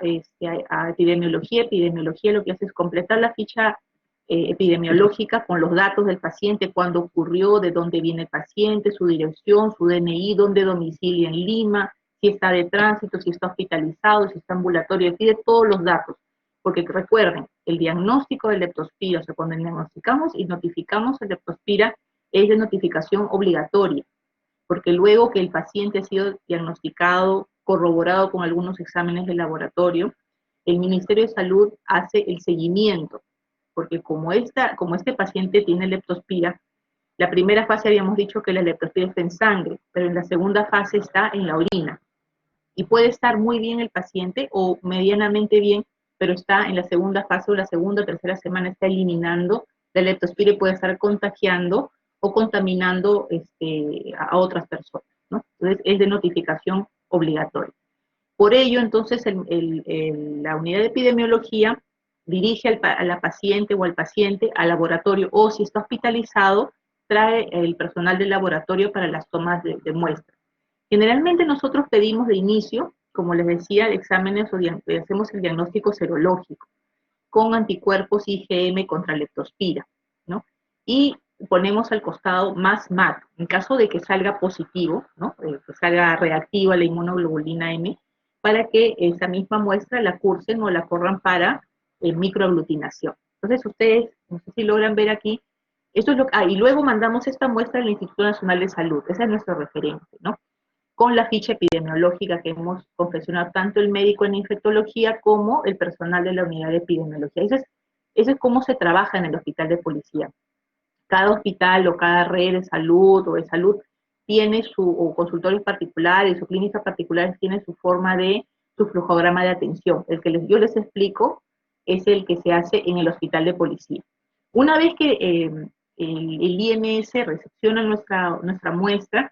[SPEAKER 1] epidemiología. Epidemiología lo que hace es completar la ficha epidemiológica con los datos del paciente, cuándo ocurrió, de dónde viene el paciente, su dirección, su DNI, dónde domicilia en Lima, si está de tránsito, si está hospitalizado, si está ambulatorio, pide todos los datos. Porque recuerden, el diagnóstico de leptospira, o sea, cuando diagnosticamos y notificamos el leptospira, es de notificación obligatoria. porque luego que el paciente ha sido diagnosticado, corroborado con algunos exámenes de laboratorio, el Ministerio de Salud hace el seguimiento, porque como este paciente tiene leptospira, la primera fase habíamos dicho que la leptospira está en sangre, pero en la segunda fase está en la orina. Y puede estar muy bien el paciente o medianamente bien, pero está en la segunda fase o la segunda o tercera semana está eliminando la leptospira y puede estar contagiando o contaminando a otras personas, ¿no? Entonces es de notificación obligatoria. Por ello, entonces, la unidad de epidemiología dirige a la paciente o al paciente al laboratorio o si está hospitalizado, trae el personal del laboratorio para las tomas de muestras. Generalmente nosotros pedimos de inicio, como les decía, exámenes o hacemos el diagnóstico serológico con anticuerpos IgM contra leptospira, ¿no? Y ponemos al costado más MAT. En caso de que salga positivo, ¿no? Que salga reactiva la inmunoglobulina M, para que esa misma muestra la cursen o la corran para microaglutinación. Entonces ustedes, no sé si logran ver aquí, esto es y luego mandamos esta muestra al Instituto Nacional de Salud, ese es nuestro referente, ¿no? Con la ficha epidemiológica que hemos confeccionado tanto el médico en infectología como el personal de la unidad de epidemiología. Eso es cómo se trabaja en el hospital de policía. Cada hospital o cada red de salud o de salud tiene o consultorios particulares o clínicas particulares tiene su forma su flujograma de atención. El que yo les explico es el que se hace en el hospital de policía. Una vez que el INS recepciona nuestra muestra,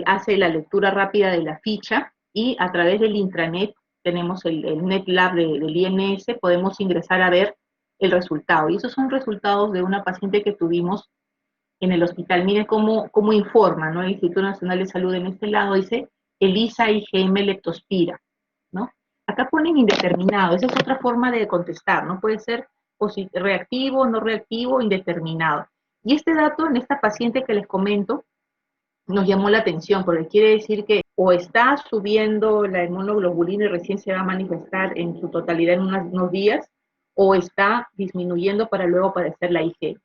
[SPEAKER 1] hace la lectura rápida de la ficha y a través del intranet, tenemos el NetLab del INS, podemos ingresar a ver el resultado. Y esos son resultados de una paciente que tuvimos en el hospital. Miren cómo informa, ¿no? El Instituto Nacional de Salud en este lado dice ELISA IgM leptospira, ¿no? Acá ponen indeterminado, esa es otra forma de contestar, ¿no? Puede ser reactivo, no reactivo, indeterminado. Y este dato en esta paciente que les comento, nos llamó la atención, porque quiere decir que o está subiendo la inmunoglobulina y recién se va a manifestar en su totalidad en unos días, o está disminuyendo para luego aparecer la IG.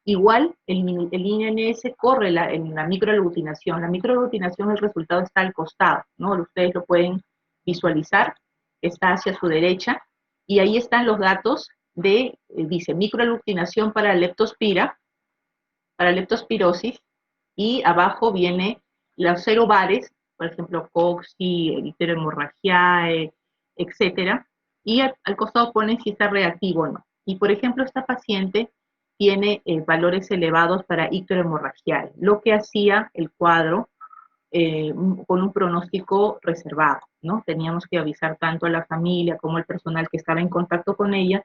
[SPEAKER 1] Igual, el INS corre en la microaglutinación. La microaglutinación, el resultado está al costado, ¿no? Ustedes lo pueden visualizar, está hacia su derecha, y ahí están los datos dice, microaglutinación para leptospirosis, y abajo viene los 0 bares, por ejemplo, Coxi, Icterohemorragiae, etcétera, y al costado ponen si está reactivo o no. Y por ejemplo, esta paciente tiene valores elevados para Icterohemorragiae, lo que hacía el cuadro con un pronóstico reservado, ¿no? Teníamos que avisar tanto a la familia como al personal que estaba en contacto con ella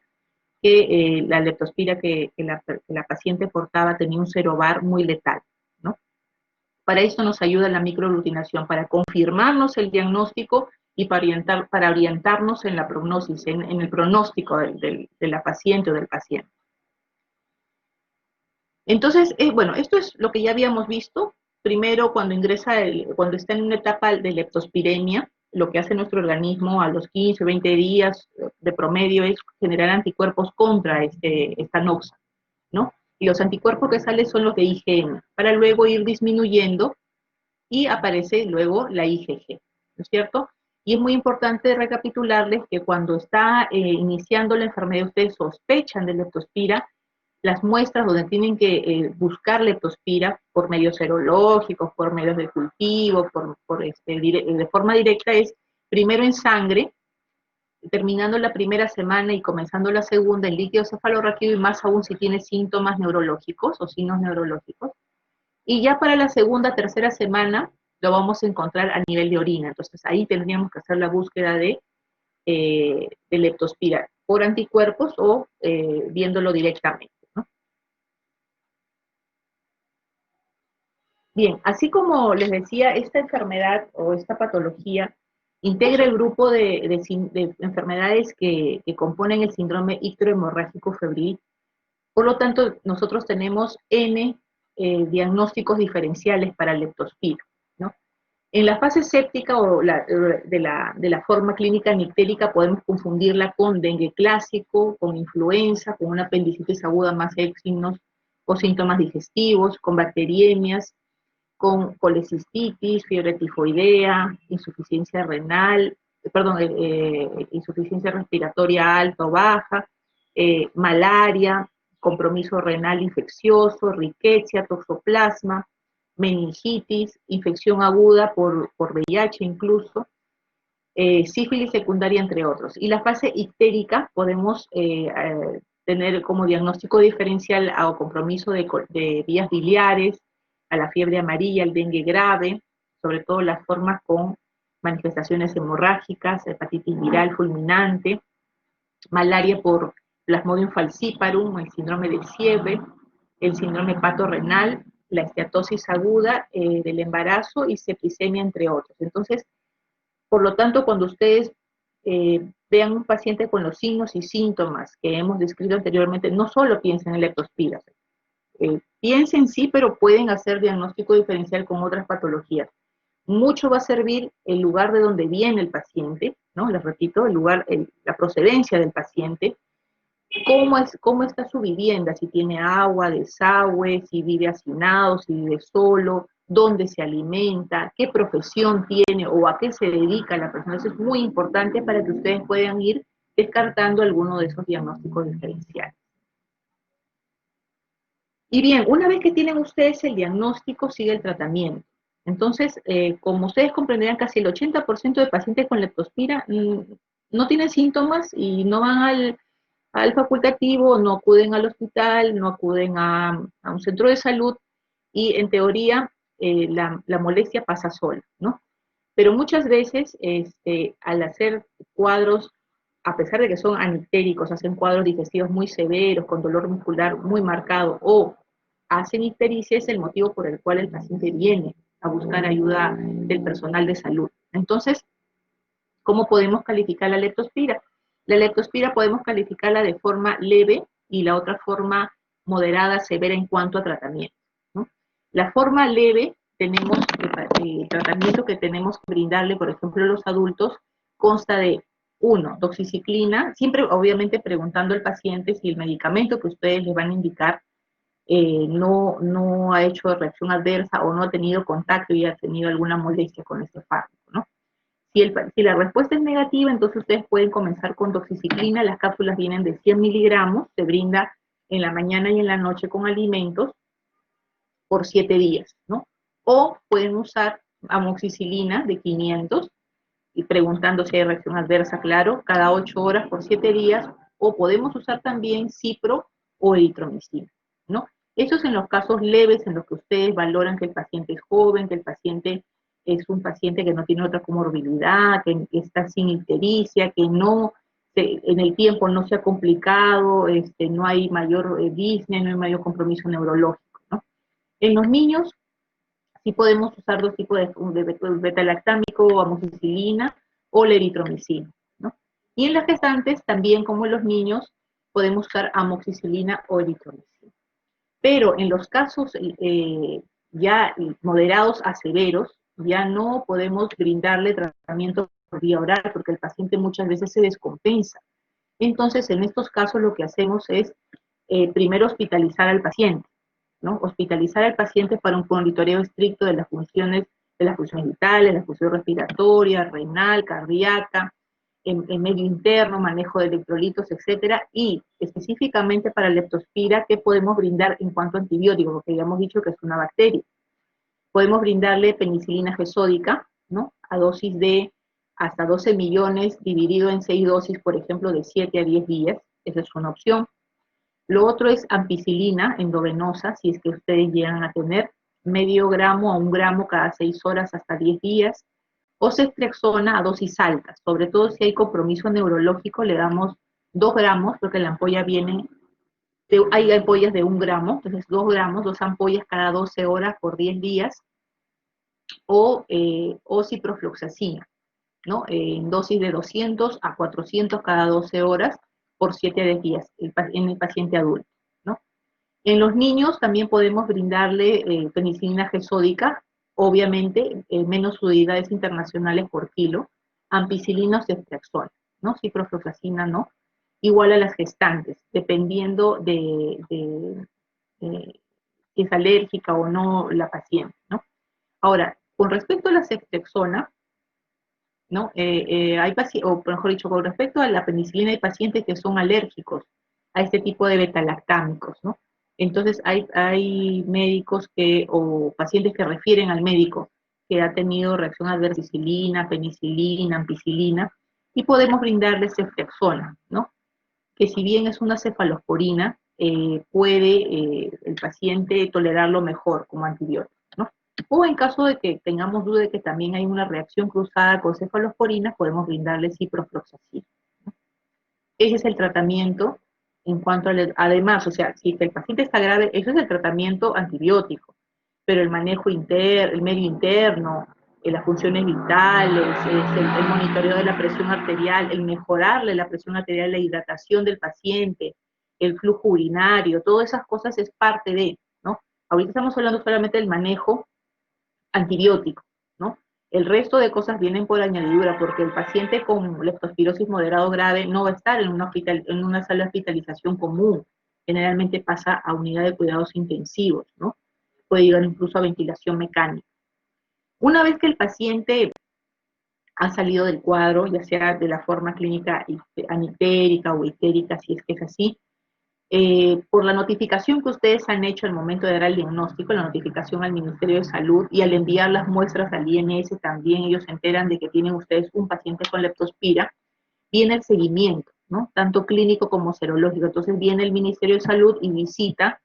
[SPEAKER 1] que la leptospira que la paciente portaba tenía un 0 bar muy letal, ¿no? Para esto nos ayuda la microaglutinación, para confirmarnos el diagnóstico y para orientarnos en la prognosis, en el pronóstico de la paciente o del paciente. Entonces, bueno, esto es lo que ya habíamos visto. Primero, cuando cuando está en una etapa de leptospiremia, lo que hace nuestro organismo a los 15 o 20 días de promedio es generar anticuerpos contra esta noxa, ¿no? Y los anticuerpos que salen son los de IgM, para luego ir disminuyendo y aparece luego la IgG, ¿no es cierto? Y es muy importante recapitularles que cuando está iniciando la enfermedad, ustedes sospechan de leptospira, las muestras donde tienen que buscar leptospira por medios serológicos, por medios de cultivo, de forma directa es primero en sangre, terminando la primera semana y comenzando la segunda en líquido cefalorraquídeo y más aún si tiene síntomas neurológicos o signos neurológicos. Y ya para la segunda, tercera semana lo vamos a encontrar a nivel de orina. Entonces ahí tendríamos que hacer la búsqueda de leptospira por anticuerpos o viéndolo directamente, ¿no? Bien, así como les decía, esta enfermedad o esta patología integra el grupo de enfermedades que componen el síndrome icterohemorrágico febril. Por lo tanto, nosotros tenemos N diagnósticos diferenciales para el leptospira, ¿no? En la fase séptica o de la forma clínica nictérica podemos confundirla con dengue clásico, con influenza, con una apendicitis aguda más signos o síntomas digestivos, con bacteriemias, con colecistitis, fiebre tifoidea, insuficiencia renal, insuficiencia respiratoria alta o baja, malaria, compromiso renal infeccioso, riquecia, toxoplasma, meningitis, infección aguda por VIH incluso, sífilis secundaria, entre otros. Y la fase ictérica podemos tener como diagnóstico diferencial o compromiso de vías biliares, a la fiebre amarilla, el dengue grave, sobre todo las formas con manifestaciones hemorrágicas, hepatitis viral fulminante, malaria por Plasmodium falciparum, el síndrome de Siebre, el síndrome hepatorrenal, la esteatosis aguda del embarazo y septicemia, entre otros. Entonces, por lo tanto, cuando ustedes vean un paciente con los signos y síntomas que hemos descrito anteriormente, no solo piensen en leptospiras, piensen sí, pero pueden hacer diagnóstico diferencial con otras patologías. Mucho va a servir el lugar de donde viene el paciente, ¿no? Les repito, la procedencia del paciente, cómo está su vivienda, si tiene agua, desagüe, si vive hacinado, si vive solo, dónde se alimenta, qué profesión tiene o a qué se dedica la persona. Eso es muy importante para que ustedes puedan ir descartando alguno de esos diagnósticos diferenciales. Y bien, una vez que tienen ustedes el diagnóstico, sigue el tratamiento. Entonces, como ustedes comprenderán, casi el 80% de pacientes con leptospira no tienen síntomas y no van al facultativo, no acuden al hospital, no acuden a un centro de salud y en teoría la molestia pasa sola, ¿no? Pero muchas veces al hacer cuadros, a pesar de que son anictéricos, hacen cuadros digestivos muy severos, con dolor muscular muy marcado, o hacen ictericia, es el motivo por el cual el paciente viene a buscar ayuda del personal de salud. Entonces, ¿cómo podemos calificar la leptospira? La leptospira podemos calificarla de forma leve y la otra forma moderada, severa en cuanto a tratamiento, ¿no? La forma leve, tenemos el tratamiento que tenemos que brindarle, por ejemplo, a los adultos, consta de, uno, doxiciclina, siempre obviamente preguntando al paciente si el medicamento que ustedes le van a indicar no ha hecho reacción adversa o no ha tenido contacto y ha tenido alguna molestia con este fármaco, ¿no? Si la respuesta es negativa, entonces ustedes pueden comenzar con doxiciclina. Las cápsulas vienen de 100 miligramos, se brinda en la mañana y en la noche con alimentos por 7 días, ¿no? O pueden usar amoxicilina de 500, y preguntando si hay reacción adversa, claro, cada 8 horas por 7 días, o podemos usar también cipro o eritromicina, ¿no? Eso es en los casos leves, en los que ustedes valoran que el paciente es joven, que el paciente es un paciente que no tiene otra comorbilidad, que está sin ictericia, que en el tiempo no se ha complicado, no hay mayor disnea, no hay mayor compromiso neurológico, ¿no? En los niños sí podemos usar dos tipos de beta-lactámico, amoxicilina o la eritromicina, ¿no? Y en las gestantes, también como en los niños, podemos usar amoxicilina o eritromicina. Pero en los casos ya moderados a severos, ya no podemos brindarle tratamiento por vía oral porque el paciente muchas veces se descompensa. Entonces, en estos casos lo que hacemos es primero hospitalizar al paciente, ¿no? Hospitalizar al paciente para un monitoreo estricto de las funciones vitales, la función respiratoria, renal, cardíaca, en medio interno, manejo de electrolitos, etcétera, y específicamente para leptospira, ¿qué podemos brindar en cuanto a antibióticos? Porque ya hemos dicho que es una bacteria. Podemos brindarle penicilina gesódica, ¿no? A dosis de hasta 12 millones dividido en 6 dosis, por ejemplo, de 7 a 10 días. Esa es una opción. Lo otro es ampicilina endovenosa, si es que ustedes llegan a tener medio gramo a 1 gramo cada 6 horas hasta 10 días, o ceftriaxona a dosis altas, sobre todo si hay compromiso neurológico, le damos 2 gramos, porque la ampolla viene, hay ampollas de 1 gramo, entonces 2 gramos, 2 ampollas cada 12 horas por 10 días, o ciprofloxacina, ¿no? En dosis de 200 a 400 cada 12 horas por 7 a 10 días en el paciente adulto, ¿no? En los niños también podemos brindarle penicilina gesódica, obviamente menos unidades internacionales por kilo, ampicilina o ceftriaxona, ¿no? Ciprofloxacina no, igual a las gestantes, dependiendo de si es alérgica o no la paciente, ¿no? Ahora, con respecto a la ceftriaxona, ¿no? O mejor dicho, con respecto a la penicilina, hay pacientes que son alérgicos a este tipo de betalactámicos, ¿no? Entonces hay médicos o pacientes que refieren al médico que ha tenido reacción adversa a penicilina, ampicilina, y podemos brindarles ceftriaxona, ¿no? Que si bien es una cefalosporina, puede el paciente tolerarlo mejor como antibiótico, ¿no? O en caso de que tengamos duda de que también hay una reacción cruzada con cefalosporina, podemos brindarle ciprofloxacin. Ese es el tratamiento en cuanto además, o sea, si el paciente está grave, eso es el tratamiento antibiótico, pero el manejo interno, el medio interno, las funciones vitales, el monitoreo de la presión arterial, el mejorarle la presión arterial, la hidratación del paciente, el flujo urinario, todas esas cosas es parte de, ¿no? Ahorita estamos hablando solamente del manejo antibiótico, ¿no? El resto de cosas vienen por añadidura, porque el paciente con leptospirosis moderado grave no va a estar en una sala de hospitalización común. Generalmente pasa a unidad de cuidados intensivos, ¿no? Puede llegar incluso a ventilación mecánica. Una vez que el paciente ha salido del cuadro, ya sea de la forma clínica anitérica o itérica, si es que es así, por la notificación que ustedes han hecho al momento de dar el diagnóstico, la notificación al Ministerio de Salud y al enviar las muestras al INS, también ellos se enteran de que tienen ustedes un paciente con leptospira, viene el seguimiento, ¿no? Tanto clínico como serológico. Entonces viene el Ministerio de Salud y visita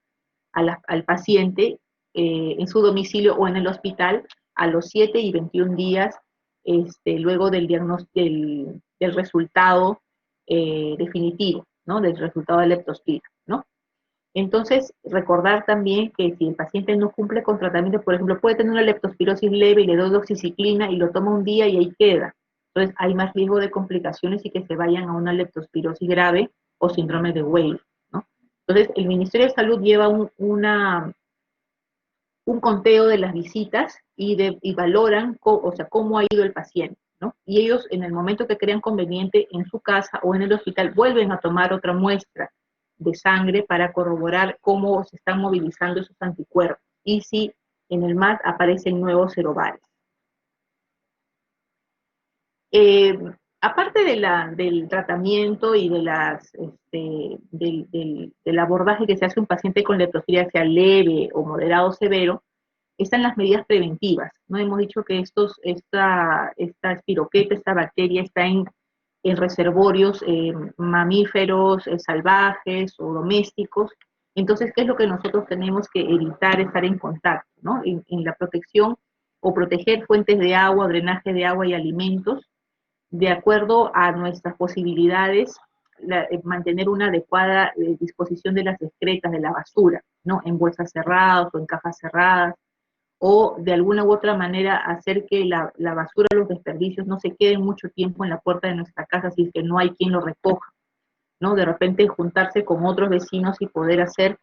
[SPEAKER 1] al paciente en su domicilio o en el hospital a los 7 y 21 días luego del diagnóstico, del resultado definitivo, ¿no? Del resultado de leptospira, ¿no? Entonces, recordar también que si el paciente no cumple con tratamiento, por ejemplo, puede tener una leptospirosis leve y le doy doxiciclina y lo toma un día y ahí queda. Entonces, hay más riesgo de complicaciones y que se vayan a una leptospirosis grave o síndrome de Weil, ¿no? Entonces, el Ministerio de Salud lleva un conteo de las visitas y valoran o sea, cómo ha ido el paciente, ¿no? Y ellos, en el momento que crean conveniente, en su casa o en el hospital, vuelven a tomar otra muestra de sangre para corroborar cómo se están movilizando esos anticuerpos y si en el MAT aparecen nuevos serovares. Eh, Aparte del tratamiento y del abordaje que se hace a un paciente con leptospiria, sea leve o moderado o severo, están las medidas preventivas, ¿no? Hemos dicho que esta espiroqueta, esta bacteria está en reservorios mamíferos salvajes o domésticos. Entonces, ¿qué es lo que nosotros tenemos que evitar estar en contacto, ¿no? En la protección o proteger fuentes de agua, drenaje de agua y alimentos, de acuerdo a nuestras posibilidades, mantener una adecuada disposición de las excretas, de la basura, ¿no? En bolsas cerradas o en cajas cerradas, o de alguna u otra manera hacer que la basura, los desperdicios no se queden mucho tiempo en la puerta de nuestra casa si es que no hay quien lo recoja, ¿no? De repente juntarse con otros vecinos y poder hacer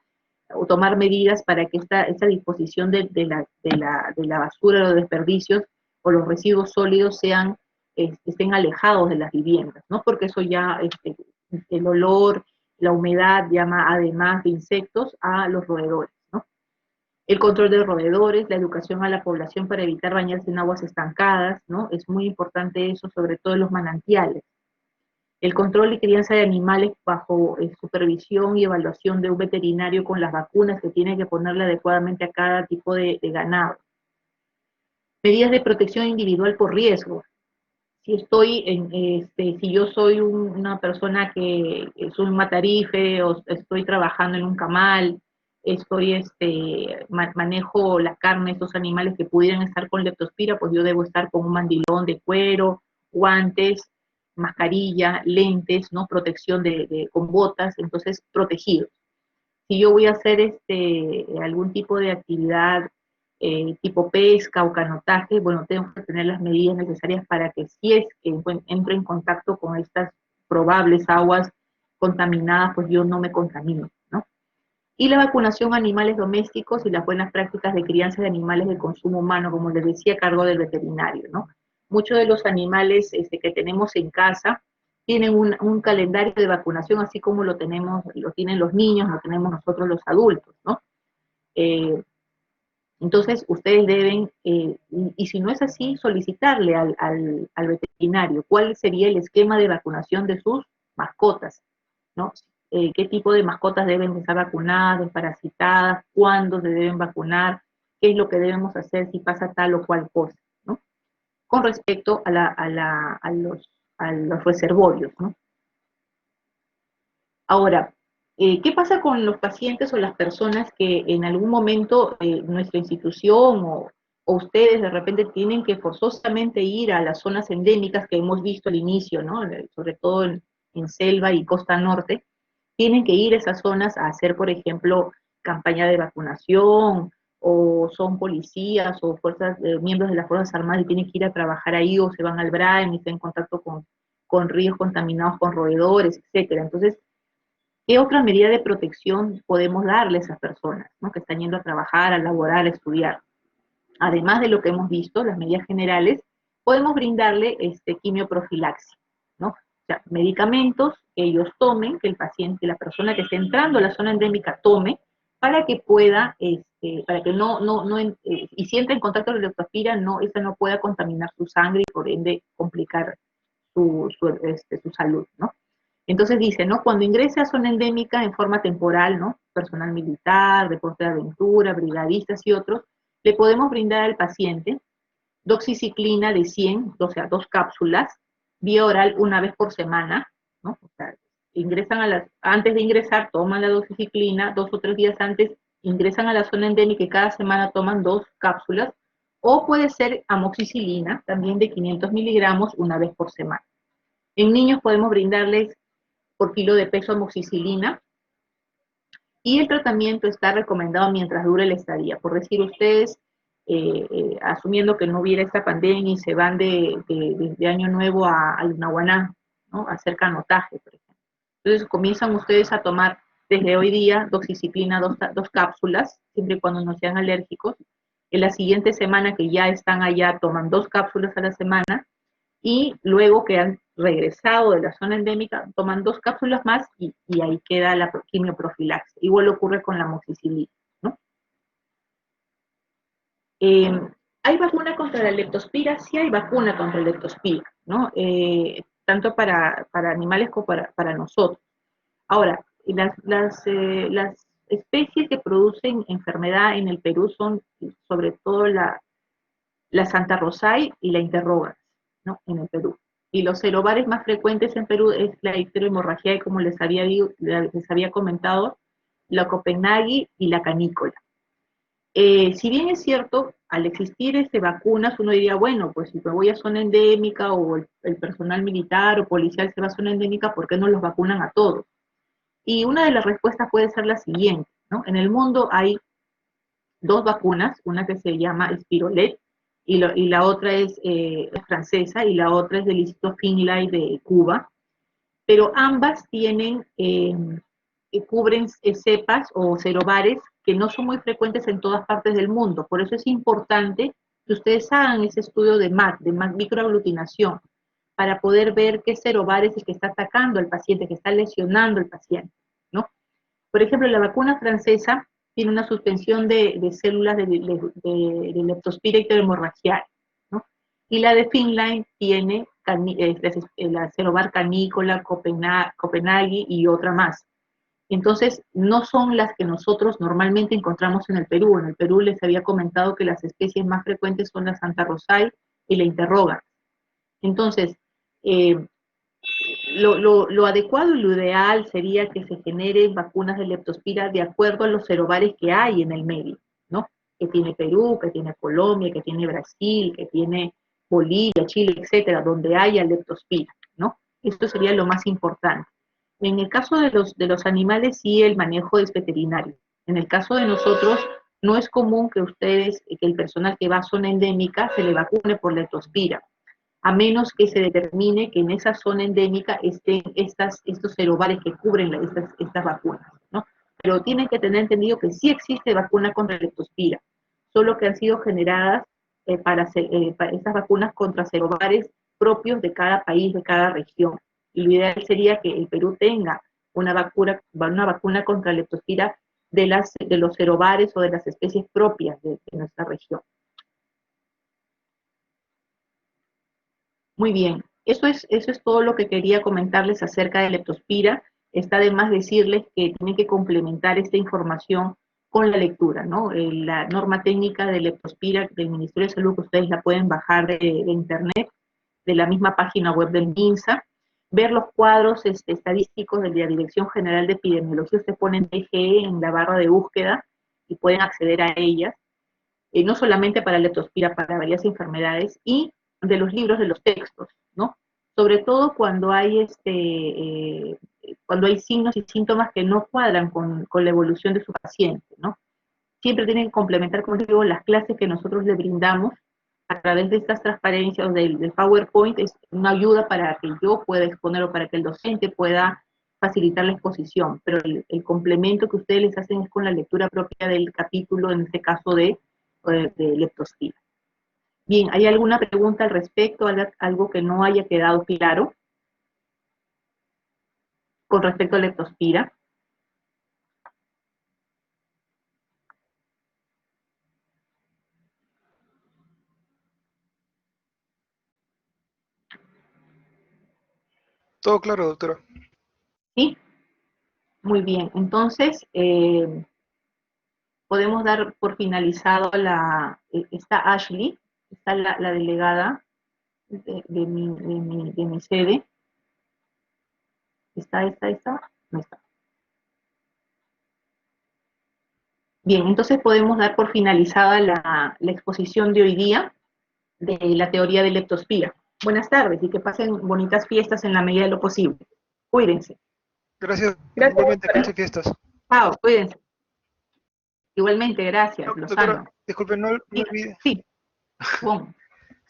[SPEAKER 1] o tomar medidas para que esta disposición de la basura, los desperdicios o los residuos sólidos estén alejados de las viviendas, ¿no? Porque eso ya, el olor, la humedad llama además de insectos a los roedores, ¿no? El control de roedores, la educación a la población para evitar bañarse en aguas estancadas, ¿no? Es muy importante eso, sobre todo en los manantiales. El control y crianza de animales bajo supervisión y evaluación de un veterinario con las vacunas que tiene que ponerle adecuadamente a cada tipo de ganado. Medidas de protección individual por riesgo. Si yo soy una persona que es un matarife o estoy trabajando en un camal, manejo la carne de estos animales que pudieran estar con leptospira, pues yo debo estar con un mandilón de cuero, guantes, mascarilla, lentes, ¿no? Protección con botas, entonces protegidos. Si yo voy a hacer algún tipo de actividad tipo pesca o canotaje, bueno, tengo que tener las medidas necesarias para que si es que entro en contacto con estas probables aguas contaminadas, pues yo no me contamino, ¿no? Y la vacunación a animales domésticos y las buenas prácticas de crianza de animales de consumo humano, como les decía, a cargo del veterinario, ¿no? Muchos de los animales que tenemos en casa tienen un calendario de vacunación, así como lo tienen los niños, lo tenemos nosotros los adultos, ¿no? Eh, Entonces, ustedes deben, y si no es así, solicitarle al veterinario cuál sería el esquema de vacunación de sus mascotas, ¿no? Qué tipo de mascotas deben estar vacunadas, desparasitadas, cuándo se deben vacunar, qué es lo que debemos hacer si pasa tal o cual cosa, ¿no? Con respecto a los reservorios, ¿no? Ahora, ¿qué pasa con los pacientes o las personas que en algún momento nuestra institución o ustedes de repente tienen que forzosamente ir a las zonas endémicas que hemos visto al inicio, ¿no? Sobre todo en selva y costa norte, tienen que ir a esas zonas a hacer, por ejemplo, campaña de vacunación, o son policías o miembros de las Fuerzas Armadas y tienen que ir a trabajar ahí, o se van al Brain y están en contacto con ríos contaminados con roedores, etcétera. Entonces, ¿qué otra medida de protección podemos darle a esas personas, ¿no? Que están yendo a trabajar, a laborar, a estudiar? Además de lo que hemos visto, las medidas generales, podemos brindarle quimioprofilaxis, ¿no? O sea, medicamentos que ellos tomen, que el paciente, la persona que esté entrando a la zona endémica tome, para que pueda, para que y si entra en contacto con la leptospira, esa no pueda contaminar su sangre y por ende complicar su salud, ¿no? Entonces dice, ¿no? Cuando ingrese a zona endémica en forma temporal, ¿no? Personal militar, deporte de aventura, brigadistas y otros, le podemos brindar al paciente doxiciclina de 100, o sea, 2 cápsulas, vía oral una vez por semana, ¿no? O sea, antes de ingresar toman la doxiciclina, 2 o 3 días antes ingresan a la zona endémica y cada semana toman 2 cápsulas, o puede ser amoxicilina, también de 500 miligramos una vez por semana. En niños podemos brindarles por kilo de peso amoxicilina, y el tratamiento está recomendado mientras dure la estadía. Por decir, ustedes, asumiendo que no hubiera esta pandemia y se van de Año Nuevo a Lunahuaná, ¿no? A hacer canotaje, por ejemplo. Entonces comienzan ustedes a tomar desde hoy día doxiciclina, 2 cápsulas, siempre y cuando no sean alérgicos. En la siguiente semana que ya están allá, toman 2 cápsulas a la semana, y luego que han regresado de la zona endémica, toman 2 cápsulas más y ahí queda la quimioprofilaxis. Igual ocurre con la amoxicilina, ¿no? Eh, ¿Hay vacuna contra la leptospira? Sí hay vacuna contra la leptospira, ¿no? Tanto para animales como para nosotros. Ahora, las especies que producen enfermedad en el Perú son sobre todo la Santa Rosay y la Interroga, ¿no? En el Perú. Y los serobares más frecuentes en Perú es la icterohemorragia, como les había comentado, la Copenhague y la canícola. Si bien es cierto, al existir vacunas, uno diría, bueno, pues si me voy a zona endémica o el personal militar o policial se va a zona endémica, ¿por qué no los vacunan a todos? Y una de las respuestas puede ser la siguiente, ¿no? En el mundo hay 2 vacunas, una que se llama Spirolet y la otra es francesa y la otra es del Instituto Finlay de Cuba, pero ambas cubren cepas o serobares que no son muy frecuentes en todas partes del mundo. Por eso es importante que ustedes hagan ese estudio de microaglutinación, para poder ver qué serobar es el que está atacando al paciente, que está lesionando al paciente, ¿no? Por ejemplo, la vacuna francesa tiene una suspensión de células de leptospira icterohemorragiae, ¿no? Y la de Finland tiene la serobar canícola, Copenhague y otra más. Entonces, no son las que nosotros normalmente encontramos en el Perú. En el Perú les había comentado que las especies más frecuentes son la Santa Rosay y la Interroga. Entonces, eh, lo adecuado y lo ideal sería que se generen vacunas de leptospira de acuerdo a los serobares que hay en el medio, ¿no? Que tiene Perú, que tiene Colombia, que tiene Brasil, que tiene Bolivia, Chile, etcétera, donde haya leptospira, ¿no? Esto sería lo más importante. En el caso de los animales, sí, el manejo es veterinario. En el caso de nosotros, no es común que el personal que va a zona endémica se le vacune por leptospira, a menos que se determine que en esa zona endémica estén estos serobares que cubren estas vacunas, ¿no? Pero tienen que tener entendido que sí existe vacuna contra leptospira, solo que han sido generadas para estas vacunas contra serobares propios de cada país, de cada región. Y lo ideal sería que el Perú tenga una vacuna contra leptospira de los serobares o de las especies propias de nuestra región. Muy bien, eso es todo lo que quería comentarles acerca de leptospira. Está de más decirles que tienen que complementar esta información con la lectura, ¿no? La norma técnica de leptospira del Ministerio de Salud, que ustedes la pueden bajar de internet, de la misma página web del MINSA, ver los cuadros estadísticos de la Dirección General de Epidemiología. Ustedes ponen DGE en la barra de búsqueda y pueden acceder a ellas, no solamente para leptospira, para varias enfermedades, y de los libros, de los textos, ¿no? Sobre todo cuando hay signos y síntomas que no cuadran con la evolución de su paciente, ¿no? Siempre tienen que complementar, como digo, las clases que nosotros le brindamos a través de estas transparencias del PowerPoint. Es una ayuda para que yo pueda exponer o para que el docente pueda facilitar la exposición, pero el complemento que ustedes les hacen es con la lectura propia del capítulo, en este caso de leptospira. Bien, ¿hay alguna pregunta al respecto, algo que no haya quedado claro con respecto a leptospira?
[SPEAKER 2] Todo claro, doctora.
[SPEAKER 1] Sí, muy bien. Entonces, podemos dar por finalizado está Ashley, está la delegada de mi sede. ¿Está? No está. Bien, entonces podemos dar por finalizada la exposición de hoy día de la teoría de leptospira. Buenas tardes y que pasen bonitas fiestas en la medida de lo posible. Cuídense.
[SPEAKER 2] Gracias,
[SPEAKER 1] Gracias,
[SPEAKER 2] igualmente,
[SPEAKER 1] doctora.
[SPEAKER 2] felices fiestas.
[SPEAKER 1] Chao, cuídense. Igualmente, gracias,
[SPEAKER 2] Doctora,
[SPEAKER 1] Lozano.
[SPEAKER 2] disculpe, no
[SPEAKER 1] Diga,
[SPEAKER 2] olvide,
[SPEAKER 1] sí, ¿cómo?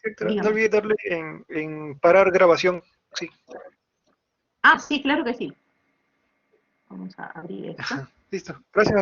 [SPEAKER 2] doctora, no
[SPEAKER 1] Dígame.
[SPEAKER 2] olvide darle en parar grabación. Sí,
[SPEAKER 1] Ah, sí, claro que sí. Vamos a abrir esto.
[SPEAKER 2] listo. Gracias.